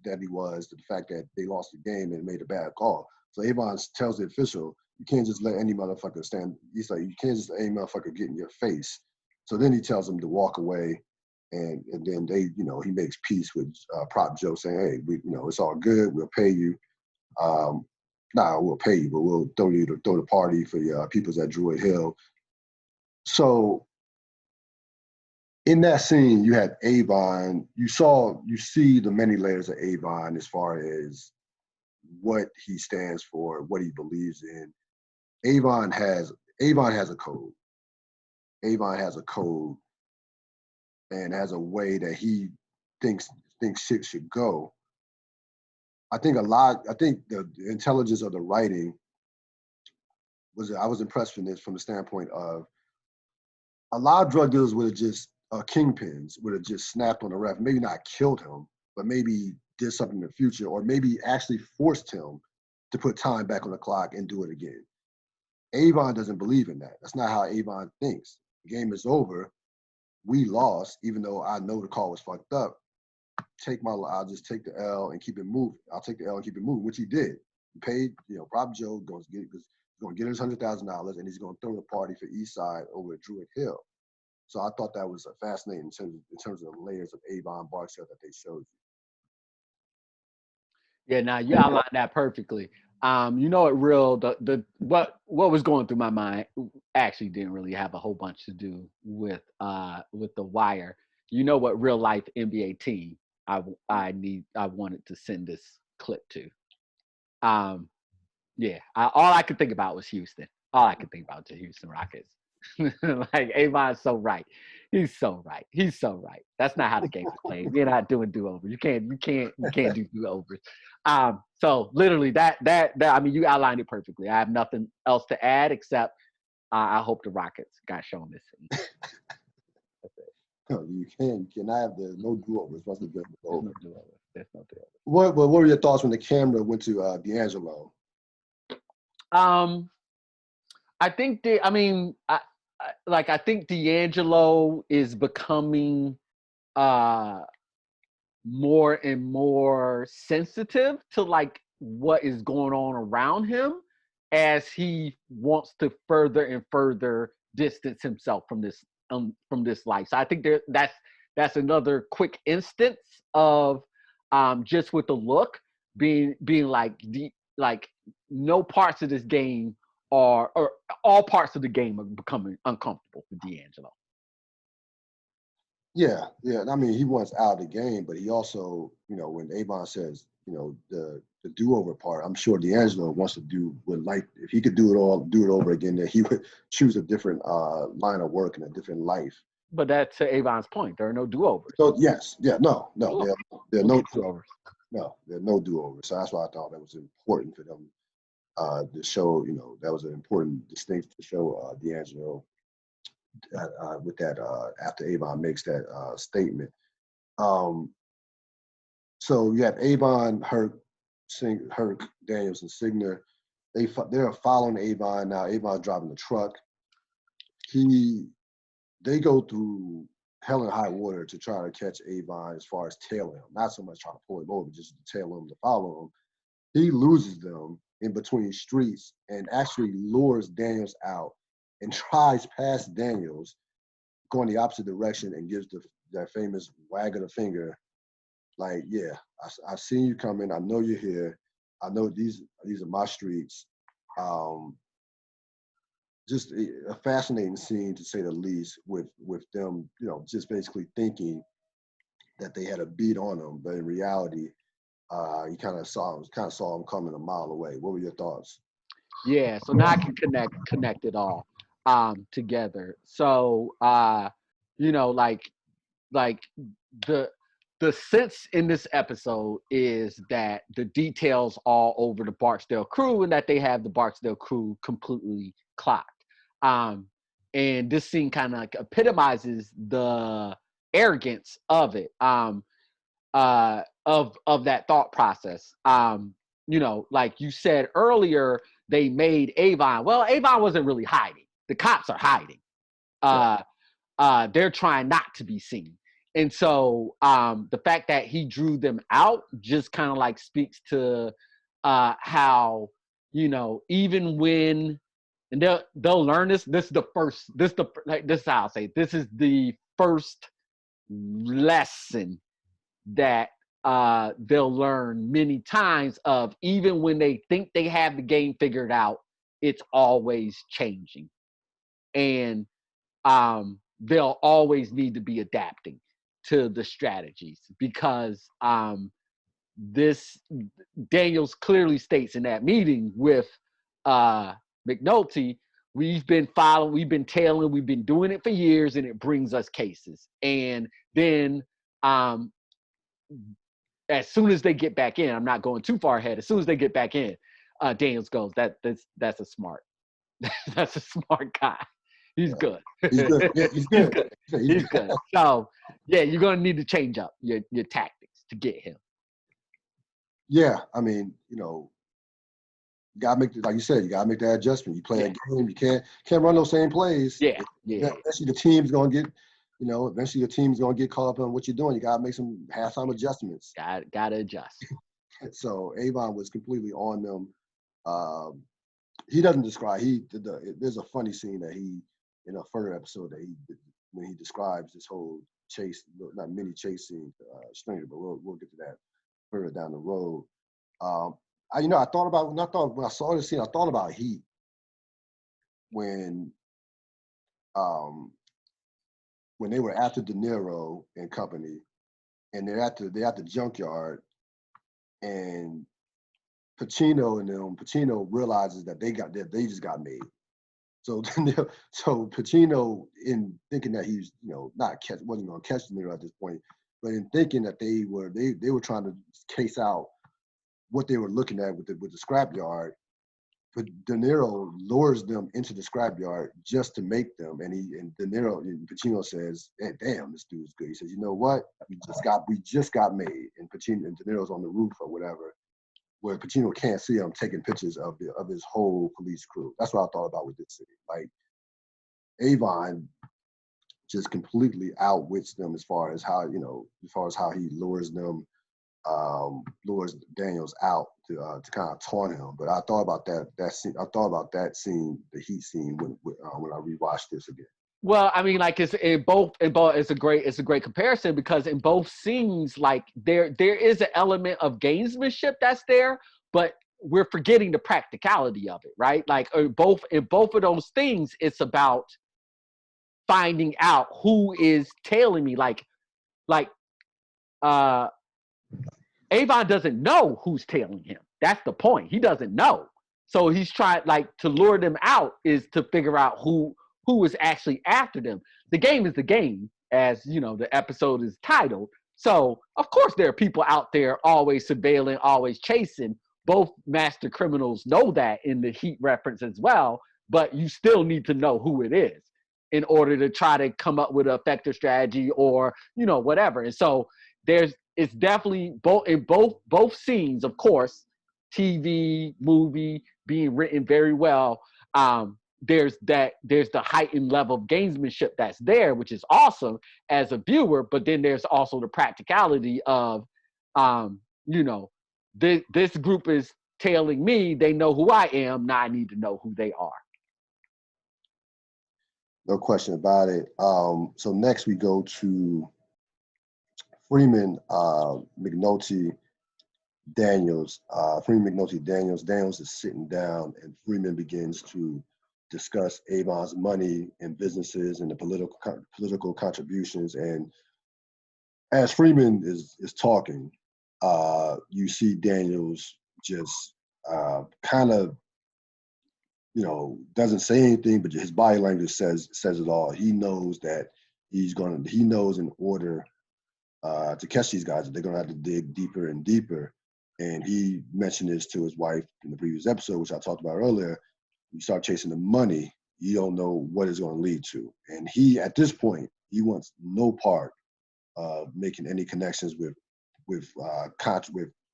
that he was the fact that they lost the game and made a bad call. So Avon tells the official, you can't just let any motherfucker stand. He's like, you can't just let any motherfucker get in your face. So then he tells him to walk away, and then he makes peace with Prop Joe, saying, hey, it's all good. We'll pay you. We'll pay you, but we'll throw the party for your peoples at Druid Hill. So in that scene, you had Avon. You see the many layers of Avon as far as what he stands for, what he believes in. Avon has a code. Avon has a code and has a way that he thinks shit should go. I think the intelligence of the writing I was impressed from the standpoint of a lot of drug dealers would have just kingpins would have just snapped on the ref, maybe not killed him, but maybe did something in the future, or maybe actually forced him to put time back on the clock and do it again. Avon doesn't believe in that. That's not how Avon thinks. The game is over. We lost, even though I know the call was fucked up. I'll just take the L and keep it moving. I'll take the L and keep it moving, which he did. He paid, Rob Joe going to get his $100,000, and he's going to throw the party for East Side over at Druid Hill. So I thought that was fascinating in terms of the layers of Avon Barksdale that they showed you. Yeah, now you outlined that perfectly. What was going through my mind actually didn't really have a whole bunch to do with The Wire. You know what real life NBA team I wanted to send this clip to? Yeah, all I could think about was Houston. All I could think about was the Houston Rockets. Like Avon's so right. He's so right. He's so right. That's not how the game is played. We're not doing do-overs. You can't do do-overs. So literally that I mean, you outlined it perfectly. I have nothing else to add except I hope the Rockets got shown this season. That's it. No, you cannot have no do-overs once the game is over. No do-overs. There's no do-overs. What were your thoughts when the camera went to D'Angelo? I think I think D'Angelo is becoming more and more sensitive to like what is going on around him as he wants to further and further distance himself from this life. So I think that's another quick instance of just with the look being like no parts of this game or all parts of the game are becoming uncomfortable for D'Angelo. Yeah. I mean, he wants out of the game, but he also, when Avon says, the do-over part, I'm sure D'Angelo wants to would like, if he could do it over again, that he would choose a different line of work and a different life. But that's to Avon's point. There are no do-overs. So yes, yeah, no, there are no do-overs. No, there are no do-overs. So that's why I thought that was important for them to show. That was an important distinction to show D'Angelo with that after Avon makes that statement. So you have Avon, Herc, Daniels, and Signer. They're following Avon now. Avon's driving the truck. They go through hell and high water to try to catch Avon as far as tailing him. Not so much trying to pull him over, just to tail him, to follow him. He loses them in between streets and actually lures Daniels out and tries past Daniels, going the opposite direction, and gives that famous wag of the finger. Like, yeah, I've seen you coming. I know you're here. I know these are my streets. Just a fascinating scene, to say the least, with them, just basically thinking that they had a beat on them, but in reality, you kind of saw them coming a mile away. What were your thoughts? Yeah, so now I can connect it all together. So like the sense in this episode is that the details all over the Barksdale crew and that they have the Barksdale crew completely clocked. And this scene kind of like epitomizes the arrogance of it, of that thought process. Like you said earlier, they made Avon. Well, Avon wasn't really hiding. The cops are hiding. They're trying not to be seen. And so the fact that he drew them out just kind of like speaks to how, even when, and they'll learn this. This is how I'll say it. This is the first lesson that they'll learn many times of, even when they think they have the game figured out, it's always changing. And they'll always need to be adapting to the strategies, because this Daniels clearly states in that meeting with McNulty, we've been tailing, we've been doing it for years, and it brings us cases. And then as soon as they get back in, I'm not going too far ahead, as soon as they get back in, Daniels goes, that's a smart that's a smart guy. He's good. He's good. Yeah, he's good. He's good. So yeah, you're gonna need to change up your tactics to get him. Yeah, I mean, you gotta make, like you said, you gotta make that adjustment. You play a game, you can't run those same plays. Yeah. Eventually the team's gonna get, eventually your team's gonna get caught up on what you're doing. You gotta make some halftime adjustments. Gotta adjust. So Avon was completely on them. He doesn't describe. There's a funny scene that in a further episode when he describes this whole chase, not mini chase scene, Stringer, but we'll get to that further down the road. When I saw this scene, I thought about Heat when they were after De Niro and company, and they're at the junkyard, and Pacino and them, Pacino realizes that they just got made. So so Pacino, in thinking that he's wasn't going to catch De Niro at this point, but in thinking that they were trying to case out what they were looking at with the scrapyard, but De Niro lures them into the scrapyard just to make them, and Pacino says, hey, "Damn, this dude's good." He says, "You know what? We just got made." And Pacino and De Niro's on the roof or whatever, where Pacino can't see him taking pictures of his whole police crew. That's what I thought about with this scene. Like Avon just completely outwits them as far as how he lures them. Lures Daniels out to kind of taunt him, but I thought about that scene. I thought about that scene, the heat scene, when I rewatched this again. Well, I mean, like it's in both. It's a great comparison because in both scenes, like there is an element of gamesmanship that's there, but we're forgetting the practicality of it, right? Like in both of those things, it's about finding out who is tailing me. Like Avon doesn't know who's tailing him. That's the point. He doesn't know. So he's trying to lure them out is to figure out who is actually after them. The game is the game, as the episode is titled. So of course there are people out there always surveilling, always chasing. Both master criminals know that in the Heat reference as well, but you still need to know who it is in order to try to come up with an effective strategy or whatever. And so it's definitely both scenes, of course, TV, movie being written very well. There's the heightened level of gamesmanship that's there, which is awesome as a viewer. But then there's also the practicality of, this group is tailing me. They know who I am. Now I need to know who they are. No question about it. So next we go to Freeman McNulty Daniels. Daniels is sitting down, and Freeman begins to discuss Avon's money and businesses and the political contributions. And as Freeman is talking, you see Daniels just kind of doesn't say anything, but his body language says it all. He knows that he knows in order to catch these guys, they're going to have to dig deeper and deeper. And he mentioned this to his wife in the previous episode, which I talked about earlier. You start chasing the money, you don't know what it's going to lead to. And at this point, he wants no part of making any connections with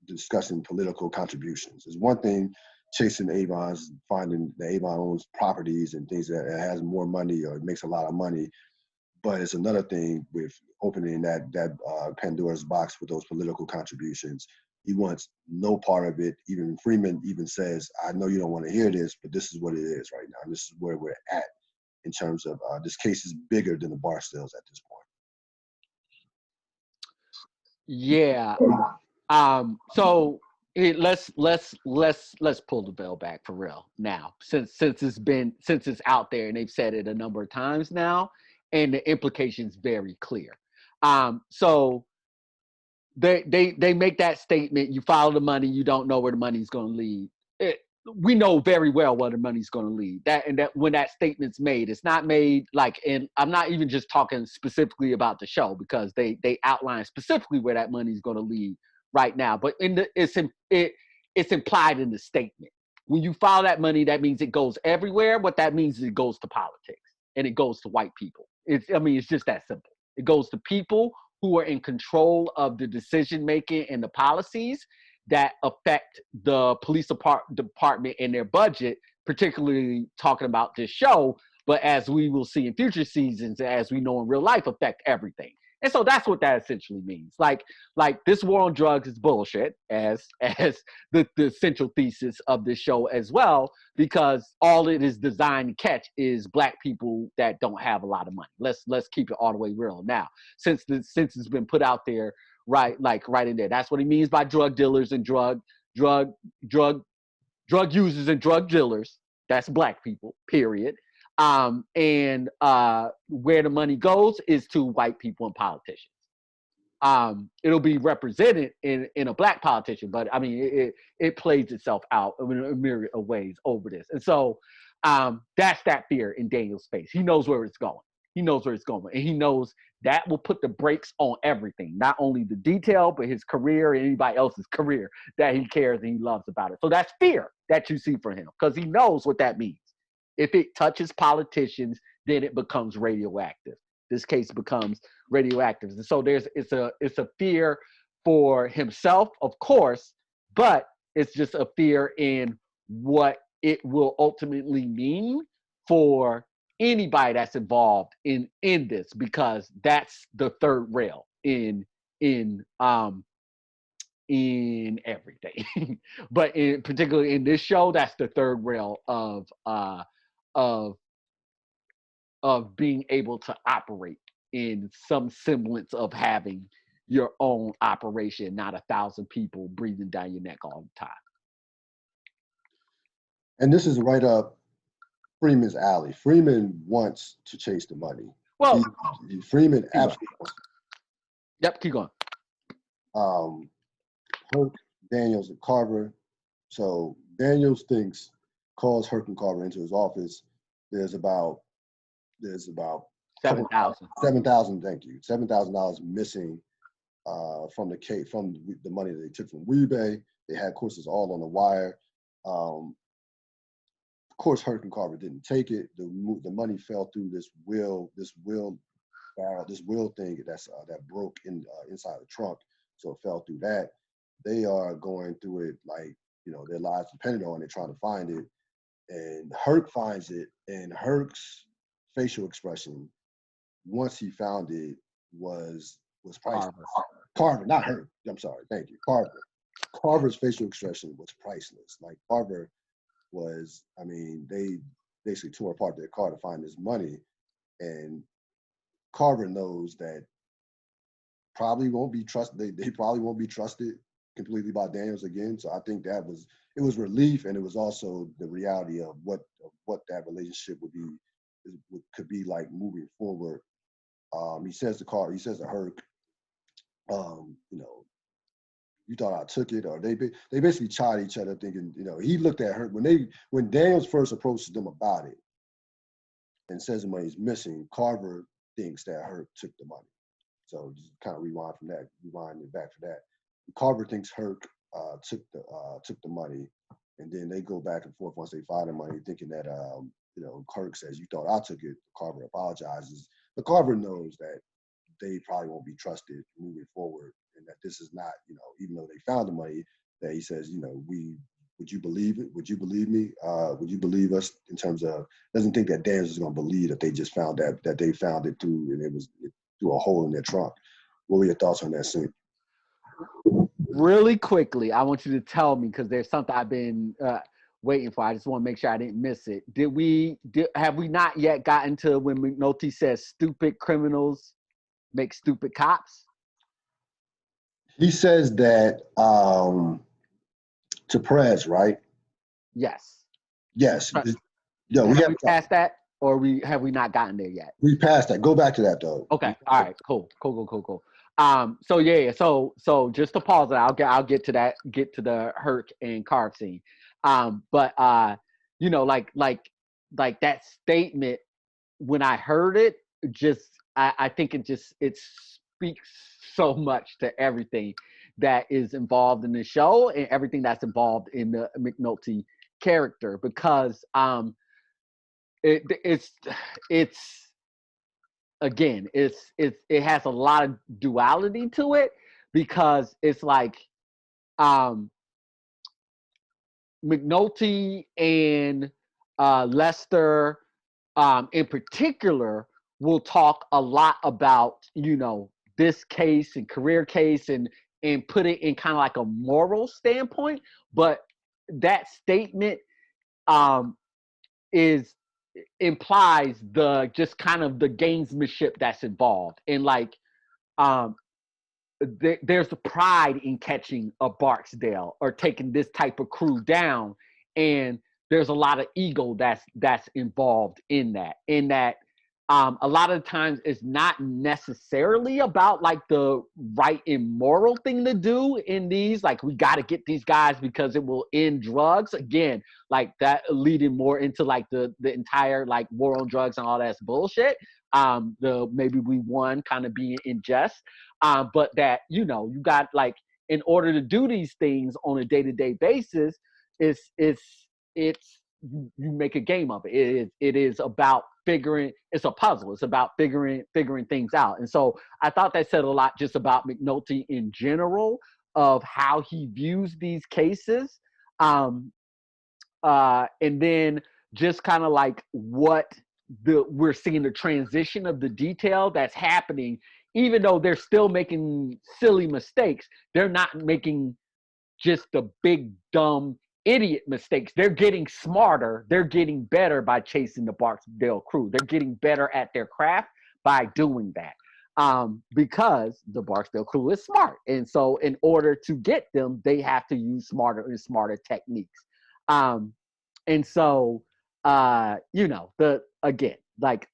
discussing political contributions. There's one thing chasing Avon's, finding that Avon owns properties and things that has more money or makes a lot of money. But it's another thing with opening that Pandora's box with those political contributions. He wants no part of it. Even Freeman even says, I know you don't want to hear this, but this is what it is right now. This is where we're at in terms of this case is bigger than the Barstow's at this point. Yeah. So let's pull the bell back for real now, since it's out there and they've said it a number of times now, and the implication's very clear. So they make that statement, you follow the money, you don't know where the money's going to lead. We know very well where the money's going to lead. That when that statement's made, it's not made and I'm not even just talking specifically about the show, because they outline specifically where that money's going to lead right now. But it's implied in the statement. When you follow that money, that means it goes everywhere. What that means is it goes to politics and it goes to white people. It's just that simple. It goes to people who are in control of the decision making and the policies that affect the police department and their budget, particularly talking about this show, but as we will see in future seasons, as we know in real life, affect everything. And so that's what that essentially means. Like this war on drugs is bullshit, as the central thesis of this show as well, because all it is designed to catch is Black people that don't have a lot of money. Let's keep it all the way real. Now, since it's been put out there, right in there, that's what he means by drug dealers and drug users and drug dealers. That's Black people, period. And where the money goes is to white people and politicians. it'll be represented in a black politician. But I mean, it plays itself out in a myriad of ways over this. And so that's that fear in Daniel's face. He knows where it's going. He knows where it's going. And he knows that will put the brakes on everything, not only the detail, but his career and anybody else's career that he cares and he loves about it. So that's fear that you see from him, because he knows what that means. If it touches politicians, then it becomes radioactive. This case becomes radioactive. And so it's a fear for himself, of course, but it's just a fear in what it will ultimately mean for anybody that's involved in this, because that's the third rail in everything. But particularly in this show, that's the third rail of being able to operate in some semblance of having your own operation, not 1,000 people breathing down your neck all the time. And this is right up Freeman's alley. Freeman wants to chase the money. Well, Freeman absolutely. Yep, keep going. Herc, Daniels, and Carver. So Daniels calls Herc and Carver into his office. There's about $7,000. $7,000. Thank you. $7,000 missing from the money that they took from Weebay. They had courses all on the wire. Of course, Herc and Carver didn't take it. The money fell through this wheel thing that broke inside the trunk. So it fell through that. They are going through it like, their lives depended on it, trying to find it. And Herc finds it, and Herc's facial expression, once he found it, was priceless. Carver, not Herc. I'm sorry. Thank you. Carver. Carver's facial expression was priceless. Like, Carver was, they basically tore apart their car to find this money, and Carver knows that probably won't be trusted. They probably won't be trusted completely by Daniels again. So I think it was relief, and it was also the reality of what that relationship could be like moving forward. He says to Herc, you thought I took it, or they basically chide each other, thinking, he looked at Herc when Daniels first approaches them about it and says the money's missing. Carver thinks that Herc took the money. So just kind of rewind it back for that. Carver thinks Herc took the money, and then they go back and forth once they find the money, thinking that Herc says, you thought I took it. Carver apologizes, but Carver knows that they probably won't be trusted moving forward, and that this is not, even though they found the money, that he says, would you believe it? Would you believe me? Would you believe us? In terms of, doesn't think that Daniels is going to believe that they just found that they found it through, and it was through a hole in their trunk. What were your thoughts on that scene? Really quickly, I want you to tell me, because there's something I've been waiting for. I just want to make sure I didn't miss it. Have we not yet gotten to when McNulty says stupid criminals make stupid cops? He says that to Perez, right? Yes. Yes. We have passed that, or have we not gotten there yet? We passed that. Go back to that though. Okay. All right. Cool. So yeah. So just to pause it, I'll get to that. Get to the Herc and Carve scene. But like that statement, when I heard it, I think it speaks so much to everything that is involved in the show and everything that's involved in the McNulty character, because it has a lot of duality to it, because it's like McNulty and Lester in particular will talk a lot about, this case and career case and put it in kind of like a moral standpoint. But that statement implies the just kind of the gamesmanship that's involved. And like there's a pride in catching a Barksdale or taking this type of crew down. And there's a lot of ego that's involved in that A lot of times it's not necessarily about like the right and moral thing to do in these. Like, we got to get these guys because it will end drugs. Again, like that leading more into like the entire like war on drugs and all that's bullshit. The maybe we won kind of being in jest. But that, you know, you got like, in order to do these things on a day-to-day basis, it's you make a game of it. It is about figuring. It's a puzzle. It's about figuring things out. And so I thought that said a lot just about McNulty in general, of how he views these cases, and then just kind of like what we're seeing the transition of the detail that's happening. Even though they're still making silly mistakes, they're not making just the big dumb idiot mistakes. They're getting smarter. They're getting better by chasing the Barksdale crew. They're getting better at their craft by doing that, because the Barksdale crew is smart. And so in order to get them, they have to use smarter and smarter techniques. And so, you know, again, like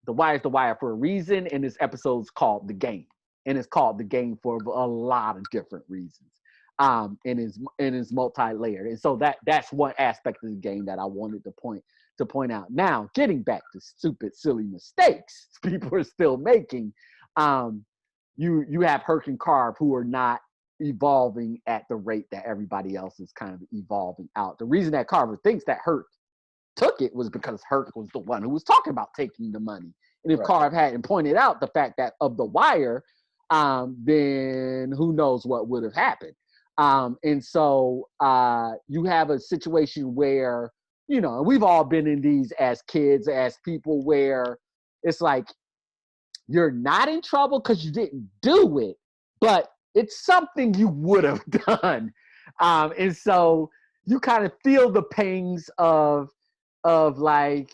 The Wire is The Wire for a reason, and this episode's called The Game. And it's called The Game for a lot of different reasons. And is multi-layered. And so that's one aspect of the game that I wanted to point out. Now, getting back to stupid, silly mistakes people are still making, you have Herc and Carve, who are not evolving at the rate that everybody else is kind of evolving out. The reason that Carver thinks that Herc took it was because Herc was the one who was talking about taking the money. And if Carve hadn't pointed out the fact that of The Wire, then who knows what would have happened. And so you have a situation where, you know, we've all been in these as kids, as people, where it's like you're not in trouble because you didn't do it, but it's something you would have done. And so you kind of feel the pangs of like,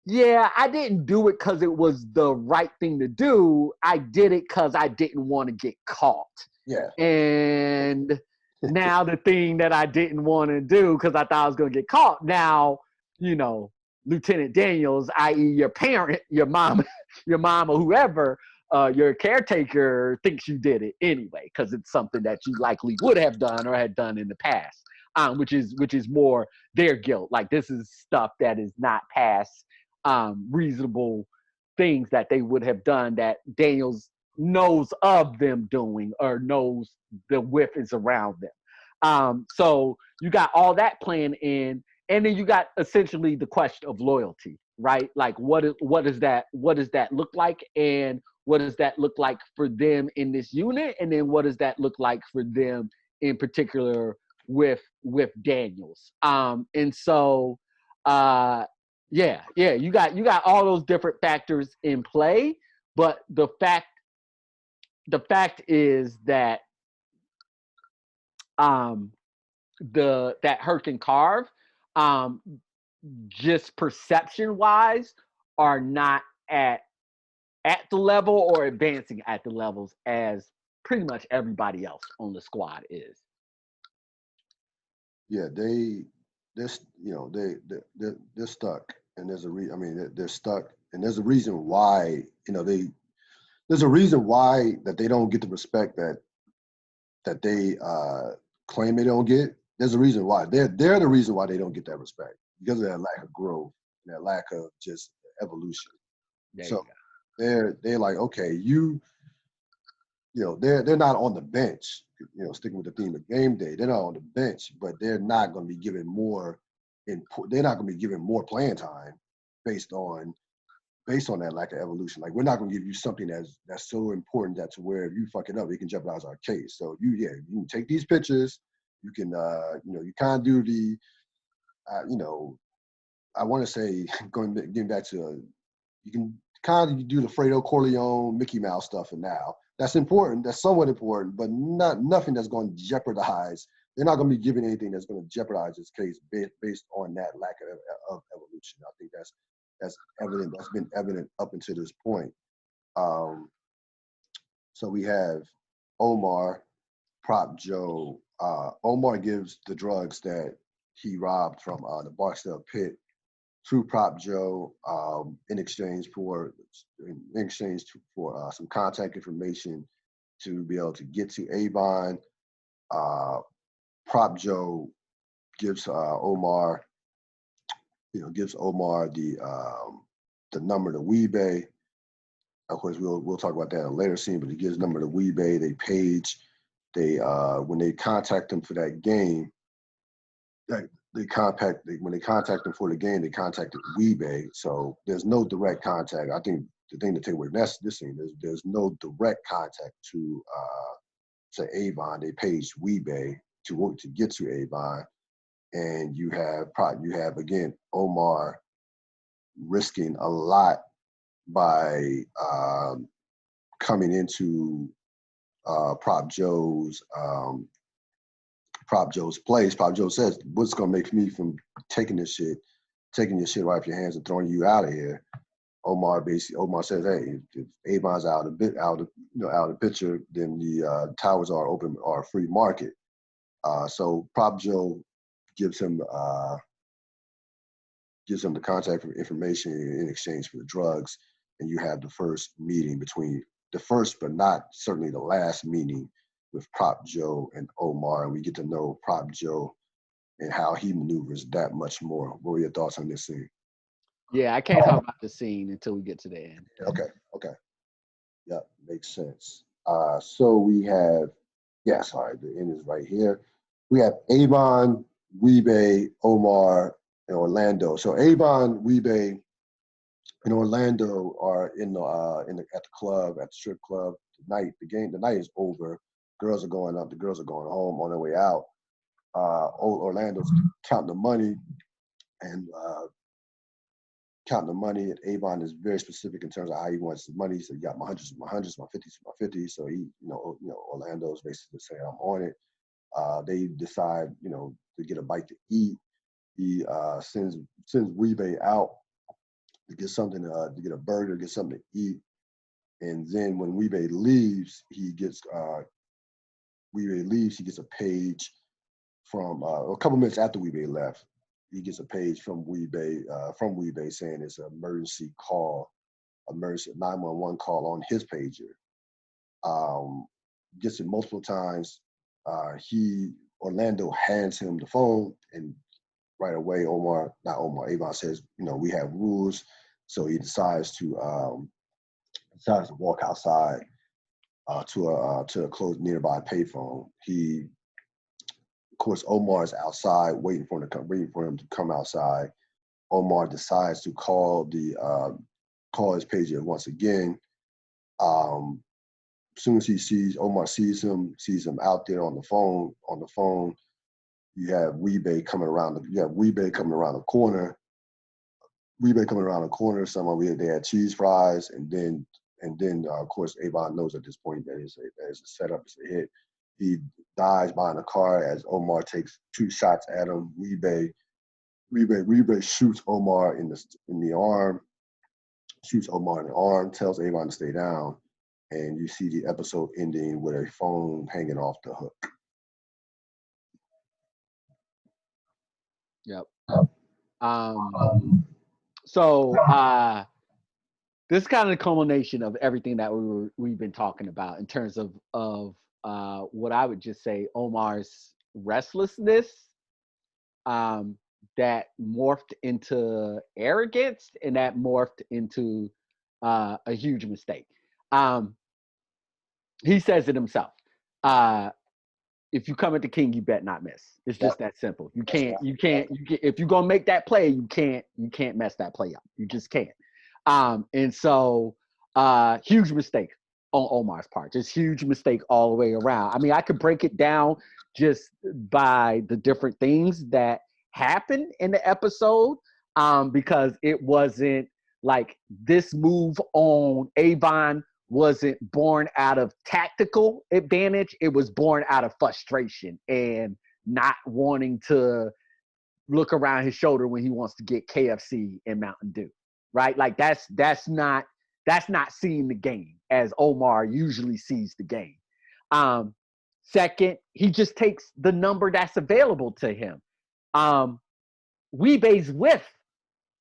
yeah, I didn't do it because it was the right thing to do. I did it because I didn't want to get caught. Yeah. And now the thing that I didn't want to do because I thought I was going to get caught, now, you know, Lieutenant Daniels, i.e. your parent, your mom or whoever, your caretaker, thinks you did it anyway because it's something that you likely would have done or had done in the past, which is more their guilt. Like, this is stuff that is not past reasonable things that they would have done that Daniels knows of them doing or knows the whiff is around them. So you got all that playing in, and then you got essentially the question of loyalty, right? Like, what does that look like, and what does that look like for them in this unit, and then what does that look like for them in particular with Daniels? And so you got all those different factors in play, but the fact is that that Herc and Carve, just perception wise, are not at the level or advancing at the levels as pretty much everybody else on the squad is. Yeah, they're stuck, and there's a they're stuck, and there's a reason why, there's a reason why that they don't get the respect that they claim they don't get. There's a reason why. They're the reason why they don't get that respect, because of that lack of growth, and that lack of just evolution. So they're like, okay, they're not on the bench, sticking with the theme of game day. They're not on the bench, but they're not going to be given more they're not going to be given more playing time based on that lack of evolution. Like, we're not going to give you something that's so important that to where if you fuck it up, it can jeopardize our case. So you can take these pictures, you can you kind of do the I want to say, getting back to, you can kind of do the Fredo Corleone, Mickey Mouse stuff, and now that's important. That's somewhat important, but nothing that's going to jeopardize. They're not going to be given anything that's going to jeopardize this case based on that lack of evolution. I think that's evident. That's been evident up until this point. So we have Omar, Prop Joe. Omar gives the drugs that he robbed from the Barksdale pit to Prop Joe in exchange for some contact information to be able to get to Avon. Prop Joe gives Omar, gives Omar the number to Weebay. Of course, we'll talk about that in a later scene, but he gives number to Weebay. They page. They when they contact them for that game, when they contact them for the game, they contacted Weebay. So there's no direct contact. I think the thing to take away from this scene is there's no direct contact to Avon. They paged Weebay to get to Avon, and you have again Omar risking a lot by coming into Prop Joe's place. Prop Joe says, "What's gonna make me from taking your shit right off your hands and throwing you out of here?" Omar says, "Hey, if Avon's out of the picture, then the towers are open, are a free market." So Prop Joe gives him the contact information in exchange for the drugs, and you have the first meeting but not certainly the last meeting with Prop Joe and Omar, and we get to know Prop Joe and how he maneuvers that much more. What were your thoughts on this scene? Yeah, I can't talk about the scene until we get to the end. Okay. Yep, makes sense. So we have, the end is right here. We have Avon, Weebay, Omar, and Orlando. So Avon, Weebay, and Orlando are at the club, at the strip club. The night is over. Girls are going up. The girls are going home on their way out. Orlando's counting the money, and and Avon is very specific in terms of how he wants the money. So you got my hundreds, my 50s, my 50s. So he, Orlando's basically saying, "I'm on it." They decide, to get a bite to eat. He sends Weebay out to get something, to get a burger, get something to eat. And then when Weebay leaves, he gets a page from a couple minutes after Weebay left. He gets a page from Weebay saying it's an emergency 911 call on his pager. Gets it multiple times. Orlando hands him the phone, and right away, Avon says, we have rules. So he decides to walk outside to a close nearby payphone. Of course, Omar is outside waiting for him to come outside. Omar decides to call his pager once again. As soon as Omar sees him out there on the phone. You have Weebay coming around the corner. They had cheese fries, and then of course Avon knows at this point that it's a setup, it's a hit. He dies behind a car as Omar takes 2 shots at him. Weebay shoots Omar in the arm. Tells Avon to stay down, and you see the episode ending with a phone hanging off the hook. Yep. So this is kind of the culmination of everything that we've been talking about in terms of what I would just say Omar's restlessness that morphed into arrogance, and that morphed into a huge mistake. He says it himself. If you come at the king, you bet not miss. It's just that simple. You can't, if you're gonna make that play, you can't mess that play up. You just can't. And so huge mistake on Omar's part. Just huge mistake all the way around. I mean, I could break it down just by the different things that happened in the episode, because it wasn't like this move on Avon wasn't born out of tactical advantage. It was born out of frustration and not wanting to look around his shoulder when he wants to get KFC and Mountain Dew, right? Like that's not seeing the game as Omar usually sees the game. Second, he just takes the number that's available to him. Weebay's with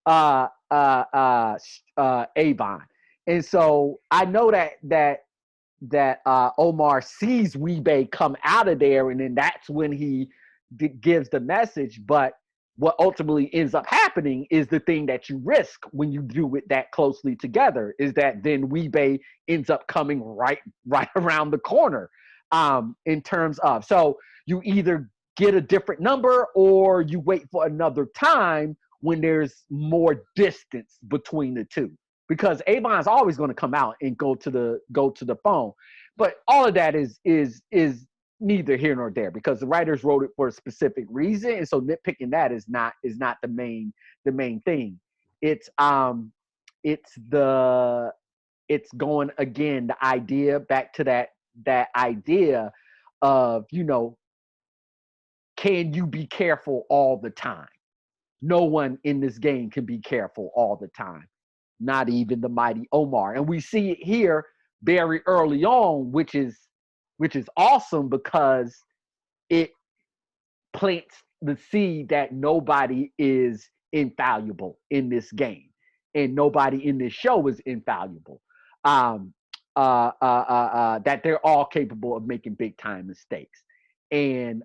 Avon. And so I know that Omar sees Weebay come out of there, and then that's when he gives the message. But what ultimately ends up happening is the thing that you risk when you do it that closely together is that then Weebay ends up coming right around the corner. In terms of, so you either get a different number or you wait for another time when there's more distance between the two, because Avon's always going to come out and go to the phone. But all of that is neither here nor there, because the writers wrote it for a specific reason, and so nitpicking that is not the main thing. It's going again, the idea back to that idea of, can you be careful all the time? No one in this game can be careful all the time, not even the mighty Omar. And we see it here very early on, which is awesome, because it plants the seed that nobody is infallible in this game, and nobody in this show is infallible. That they're all capable of making big time mistakes. And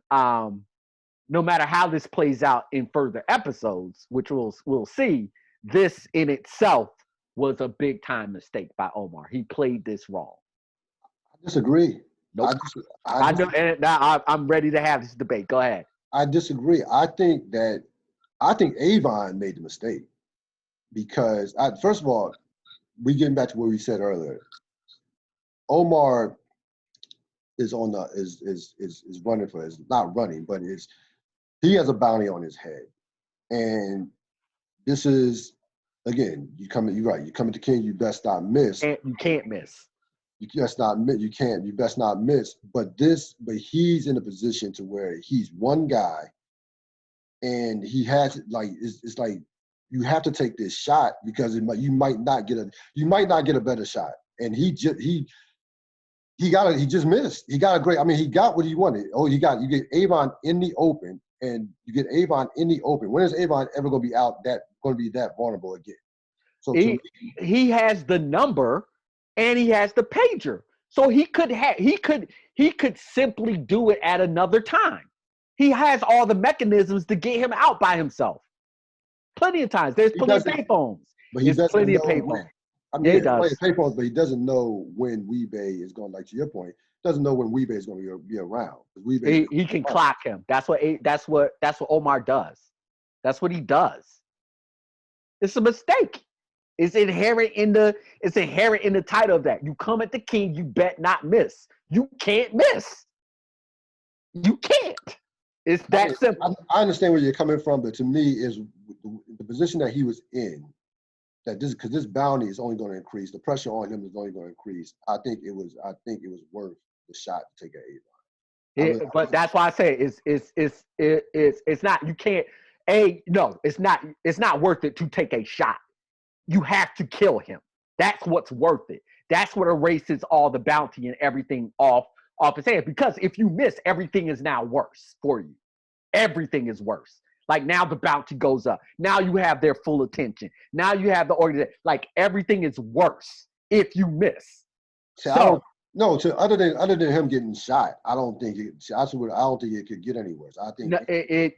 no matter how this plays out in further episodes, which we'll see, this in itself was a big time mistake by Omar. He played this wrong. I disagree. Nope. I know, and now I'm ready to have this debate. Go ahead. I disagree. I think Avon made the mistake, because first of all, we getting back to what we said earlier. Omar is on the is running for, is not running, but he has a bounty on his head, and this is, again, you're right. You come to King, you best not miss. You can't miss. You best not miss. You best not miss. But he's in a position to where he's one guy, and he has, like, it's like you have to take this shot, because you might not get a better shot. And he just missed. He got a great. I mean, he got what he wanted. You get Avon in the open, and you get Avon in the open. When is Avon ever going to be that vulnerable again? So he has the number, and he has the pager, so he could simply do it at another time. He has all the mechanisms to get him out by himself. Plenty of times. There's plenty of payphones. There's plenty of payphones. I mean, he does. Payphones, but he doesn't know when Weebay is going. Like, to your point, doesn't know when Weebay is going to be around. He can clock him. That's what Omar does. That's what he does. It's a mistake. It's inherent in the title of that. You come at the King, you bet not miss. You can't miss. You can't. It's that simple. I understand where you're coming from, but to me, is the position that he was in, because this bounty is only going to increase. The pressure on him is only going to increase. I think it was worth the shot to take Avon. But that's why I say it's not. You can't. It's not worth it to take a shot. You have to kill him. That's what's worth it. That's what erases all the bounty and everything off his hands. Because if you miss, everything is now worse for you. Everything is worse. Like, now the bounty goes up. Now you have their full attention. Now you have the organization. Like, everything is worse if you miss. Other than him getting shot, I don't think it could get any worse. I think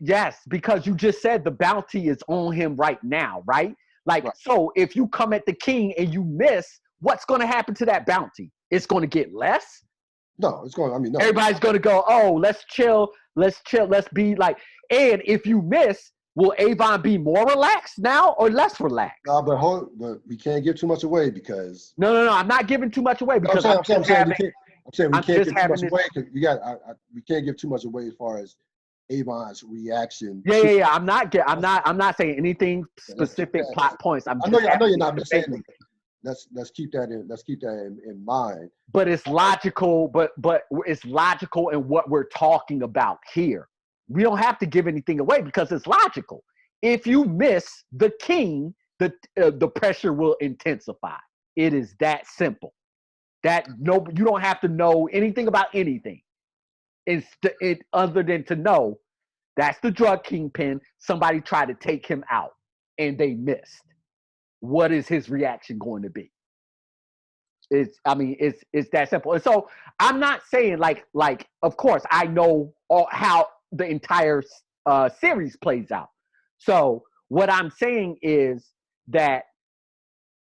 yes, because you just said the bounty is on him right now, right? Like, right. So if you come at the King and you miss, what's going to happen to that bounty? It's going to get less? No, it's going. I mean, no. Everybody's going to go, oh, let's chill, let's be like. And if you miss, will Avon be more relaxed now or less relaxed? No, but we can't give too much away, because. No. I'm not giving too much away, because I'm saying we can't give too much away. We can't give too much away as far as Avon's reaction. Yeah. I'm not saying anything specific plot points. I know you're not saying that. Let's keep that in mind. But it's logical. But it's logical in what we're talking about here. We don't have to give anything away, because it's logical. If you miss the King, the pressure will intensify. It is that simple. You don't have to know anything about anything. Other than to know that's the drug kingpin. Somebody tried to take him out. and they missed, what is his reaction going to be? It's that simple. And so I'm not saying like of course I know how the entire series plays out. So what I'm saying is that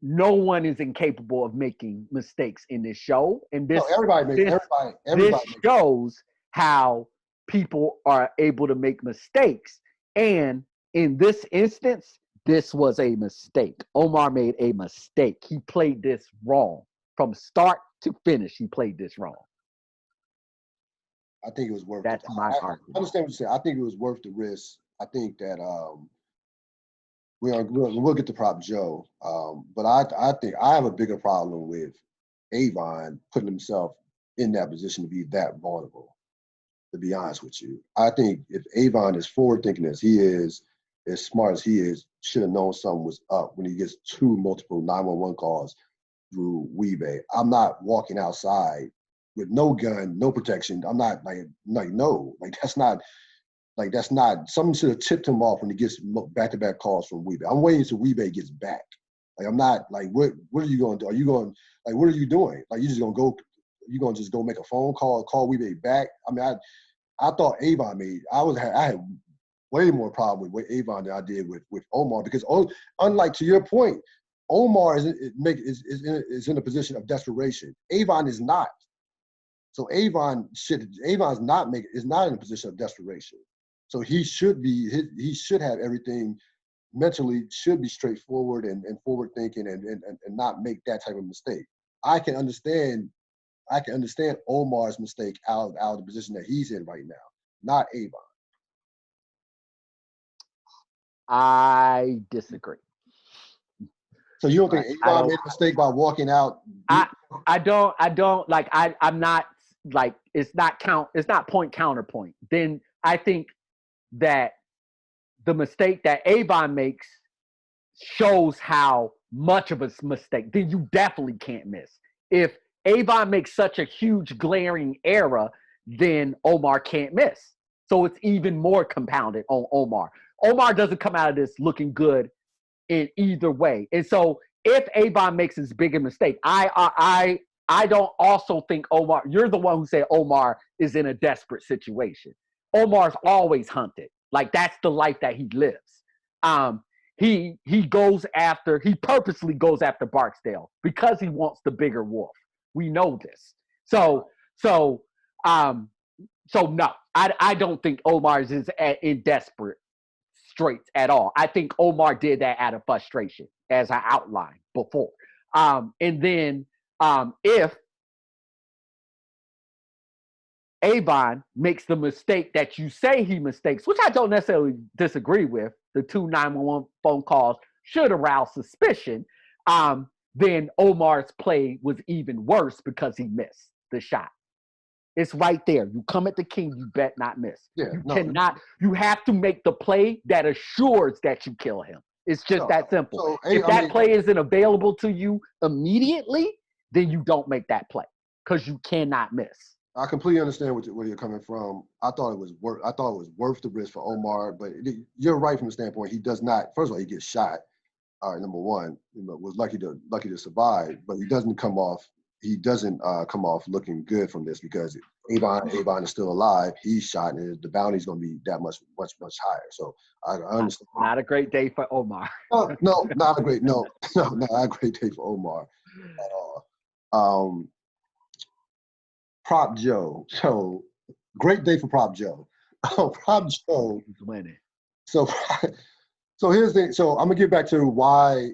no one is incapable of making mistakes in this show, and this shows how people are able to make mistakes. And in this instance, this was a mistake. Omar made a mistake. He played this wrong from start to finish. He played this wrong. I think it was worth. That's my argument. I understand what you're saying. I think it was worth the risk. I think that we'll get to Prop Joe, but I think I have a bigger problem with Avon putting himself in that position to be that vulnerable. To be honest with you, I think if Avon is forward thinking as he is, as smart as he is, should have known something was up when he gets two multiple 911 calls through Weebay. I'm not walking outside with no gun, no protection. I'm not that's not, someone should have tipped him off when he gets back-to-back calls from Weebay. I'm waiting until Weebay gets back. Like, I'm not, like, what are you going to do? Are you going, like, what are you doing? Like, you're going to just go make a phone call Weebay back? I mean, I thought Avon I had way more problem with Avon than I did with Omar, because unlike, to your point, Omar is in a position of desperation. Avon is not. So Avon is not in a position of desperation. So he should have everything mentally, should be straightforward and forward thinking and not make that type of mistake. I can understand Omar's mistake out of the position that he's in right now, not Avon. I disagree. So you don't think Avon made a mistake by walking out? I don't like, I'm not like, it's not point counterpoint. Then I think that the mistake that Avon makes shows how much of a mistake then you definitely can't miss. If Avon makes such a huge glaring error, then Omar can't miss. So it's even more compounded on Omar. Omar doesn't come out of this looking good in either way. And so if Avon makes his bigger mistake, I don't also think Omar, you're the one who said Omar is in a desperate situation. Omar's always hunted. Like, that's the life that he lives. He purposely goes after Barksdale because he wants the bigger wolf. We know this. So no, I don't think Omar is in desperate straits at all. I think Omar did that out of frustration, as I outlined before. And then if Avon makes the mistake that you say he mistakes, which I don't necessarily disagree with, the 2 911 phone calls should arouse suspicion, then Omar's play was even worse because he missed the shot. It's right there. You come at the king, you bet not miss. You have to make the play that assures that you kill him. It's just that simple. So, if that play isn't available to you immediately, then you don't make that play because you cannot miss. I completely understand where you're coming from. I thought it was worth the risk for Omar, but you're right from the standpoint he does not. First of all, he gets shot. All right, number one, was lucky to survive, but he doesn't come off. He doesn't come off looking good from this because Avon is still alive. He's shot, and the bounty's going to be that much higher. So I understand. Not a great day for Omar. No, not a great day for Omar at all. Prop Joe. So great day for Prop Joe. Prop Joe. He's winning. So here's the thing. So I'm gonna get back to why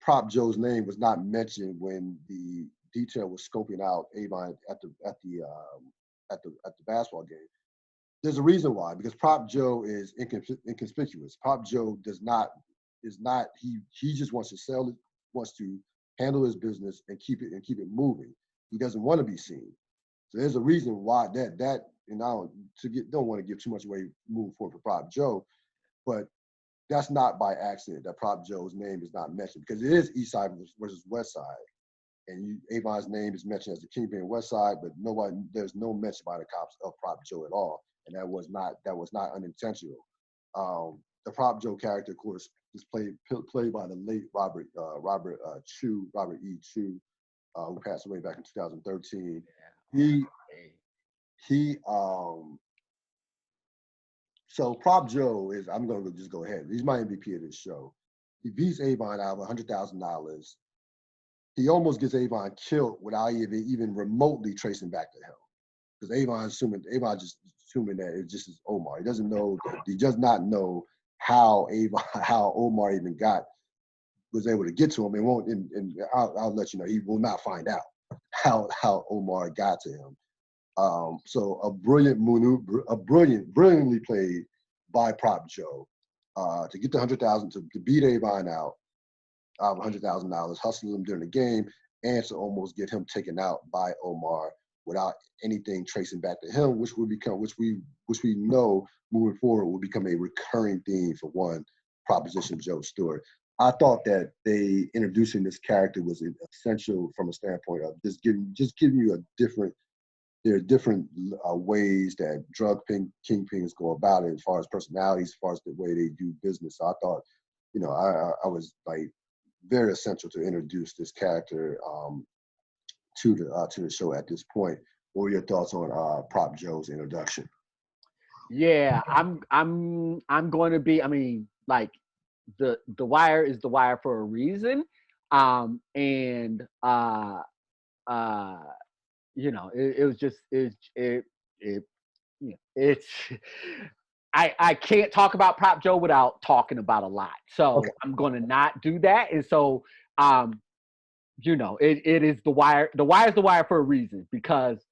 Prop Joe's name was not mentioned when the detail was scoping out Avon at the basketball game. There's a reason why, because Prop Joe is inconspicuous. Prop Joe he just wants to sell it, wants to handle his business and keep it moving. He doesn't want to be seen. So there's a reason why that and I don't want to give too much away moving forward for Prop Joe, but that's not by accident that Prop Joe's name is not mentioned, because it is East Side versus West Side, and Avon's name is mentioned as the Kingpin West Side, but there's no mention by the cops of Prop Joe at all, and that was not unintentional. The Prop Joe character, of course, is played by the late Robert E. Chu, who passed away back in 2013. So Prop Joe is, I'm going to just go ahead. He's my MVP of this show. He beats Avon out of $100,000. He almost gets Avon killed without even remotely tracing back to him. Because Avon just assuming that it just is Omar. He doesn't know, he does not know how Omar even was able to get to him. And I'll let you know, he will not find out how Omar got to him. So a brilliantly played by Prop Joe to get the $100,000 to beat Avon out of $100,000, hustle him during the game, and to almost get him taken out by Omar without anything tracing back to him, which we know moving forward will become a recurring theme for one Proposition Joe Stewart. I thought that they introducing this character was essential from a standpoint of just giving you there are different ways that drug kingpins go about it, as far as personalities, as far as the way they do business. So I thought, I was like very essential to introduce this character to the show at this point. What were your thoughts on Prop Joe's introduction? Yeah, I'm going to be. I mean, like the Wire is the Wire for a reason, and it was just it's. I can't talk about Prop Joe without talking about a lot, so okay. I'm going to not do that, and so it is the Wire. The Wire is the Wire for a reason, because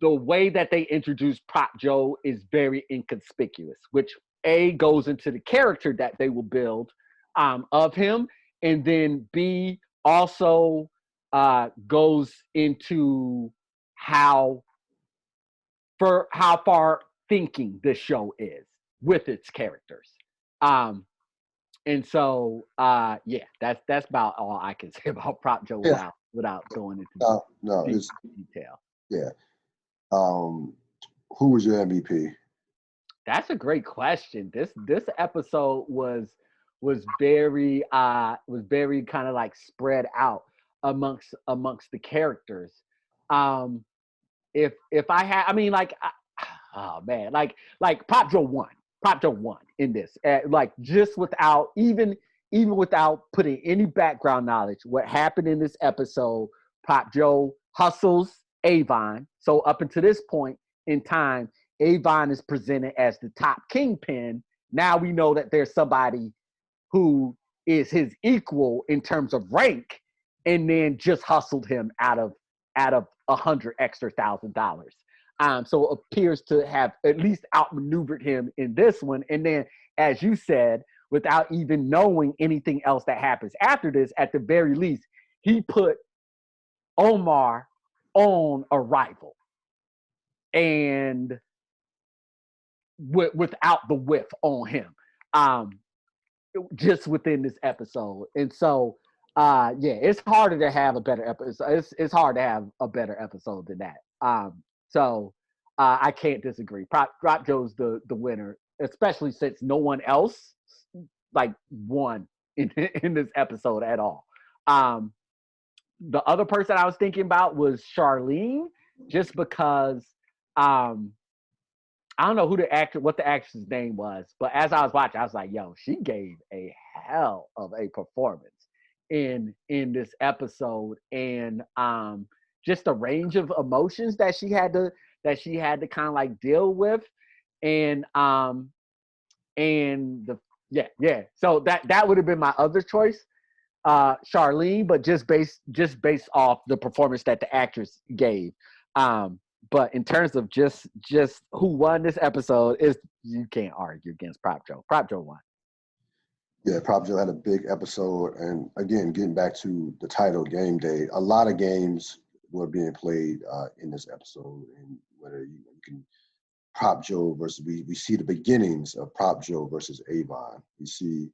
the way that they introduce Prop Joe is very inconspicuous, which A, goes into the character that they will build of him, and then B, also goes into how far thinking this show is with its characters. And so that's about all I can say about Prop Joe without going into detail. Yeah. Who was your MVP? That's a great question. This episode was very kind of like spread out amongst the characters. If I had, I mean, like, oh man, like Prop Joe won. Prop Joe won in this. Like, just without even without putting any background knowledge, what happened in this episode, Prop Joe hustles Avon. So up until this point in time, Avon is presented as the top kingpin. Now we know that there's somebody who is his equal in terms of rank, and then just hustled him out of $100,000 extra. So it appears to have at least outmaneuvered him in this one. And then, as you said, without even knowing anything else that happens after this, at the very least, he put Omar on arrival, and without the whiff on him, just within this episode. And so, it's harder to have a better episode. It's hard to have a better episode than that. So I can't disagree. Prop Joe's the winner, especially since no one else won in this episode at all. The other person I was thinking about was Charlene, just because I don't know what the actress's name was, but as I was watching, I was like, yo, she gave a hell of a performance in this episode, and just the range of emotions that she had to kind of like deal with, and so that would have been my other choice, Charlene, but just based off the performance that the actress gave. But in terms of just who won this episode, you can't argue against Prop Joe. Prop Joe won. Yeah, Prop Joe had a big episode, and again, getting back to the title, Game Day, a lot of games were being played in this episode, and whether you can Prop Joe versus we see the beginnings of Prop Joe versus Avon. We see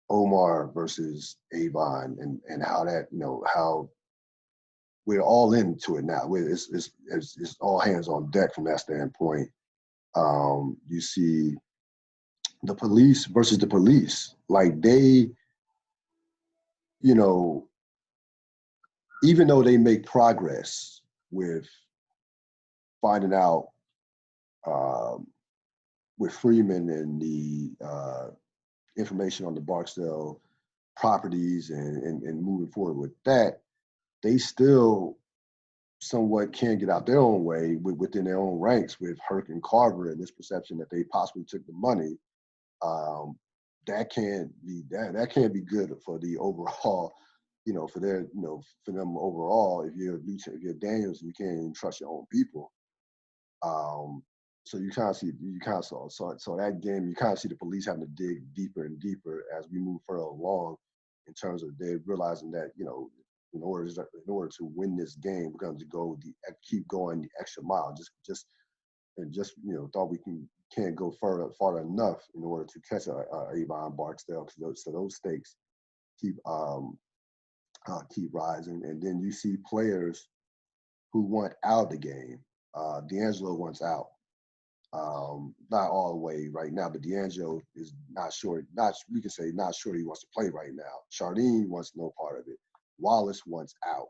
Omar versus Avon, and how that how we're all into it now. It's all hands on deck from that standpoint. You see the police versus the police. Like they, you know, even though they make progress with finding out with Freeman and the information on the Barksdale properties and moving forward with that, they still somewhat can get out their own way within their own ranks with Herc and Carver and this perception that they possibly took the money. That can't be good for the overall, for their, for them overall. If you're Daniels and you can't even trust your own people, so you kind of saw that game. You kind of see the police having to dig deeper and deeper as we move further along, in terms of they realizing that in order to win this game, we're going to keep going the extra mile. Just thought we can't go far enough in order to catch Avon Barksdale. So those stakes keep rising, and then you see players who want out of the game. D'Angelo wants out. Not all the way right now, but D'Angelo is not sure. We can say not sure he wants to play right now. Chardine wants no part of it. Wallace wants out.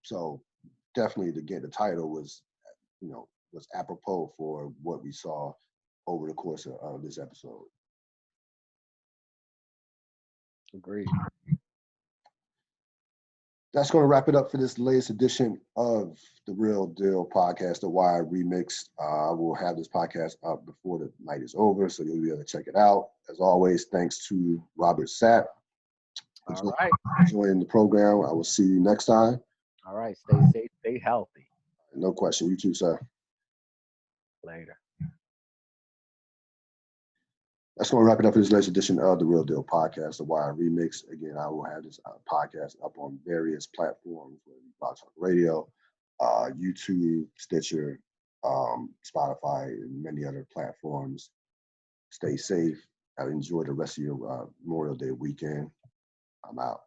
So definitely to get the title was apropos for what we saw over the course of this episode. Agreed. That's going to wrap it up for this latest edition of the Real Deal Podcast, the Wire Remixed. I will have this podcast up before the night is over, so you'll be able to check it out. As always, thanks to Robert Sapp for joining the program. I will see you next time. All right. Stay safe. Stay healthy. No question. You too, sir. Later. That's going to wrap it up for this latest edition of the Real Deal Podcast, the Wire Remix. Again, I will have this podcast up on various platforms, whether it be Blog Talk Radio, YouTube, Stitcher, Spotify, and many other platforms. Stay safe. Enjoy the rest of your Memorial Day weekend. I'm out.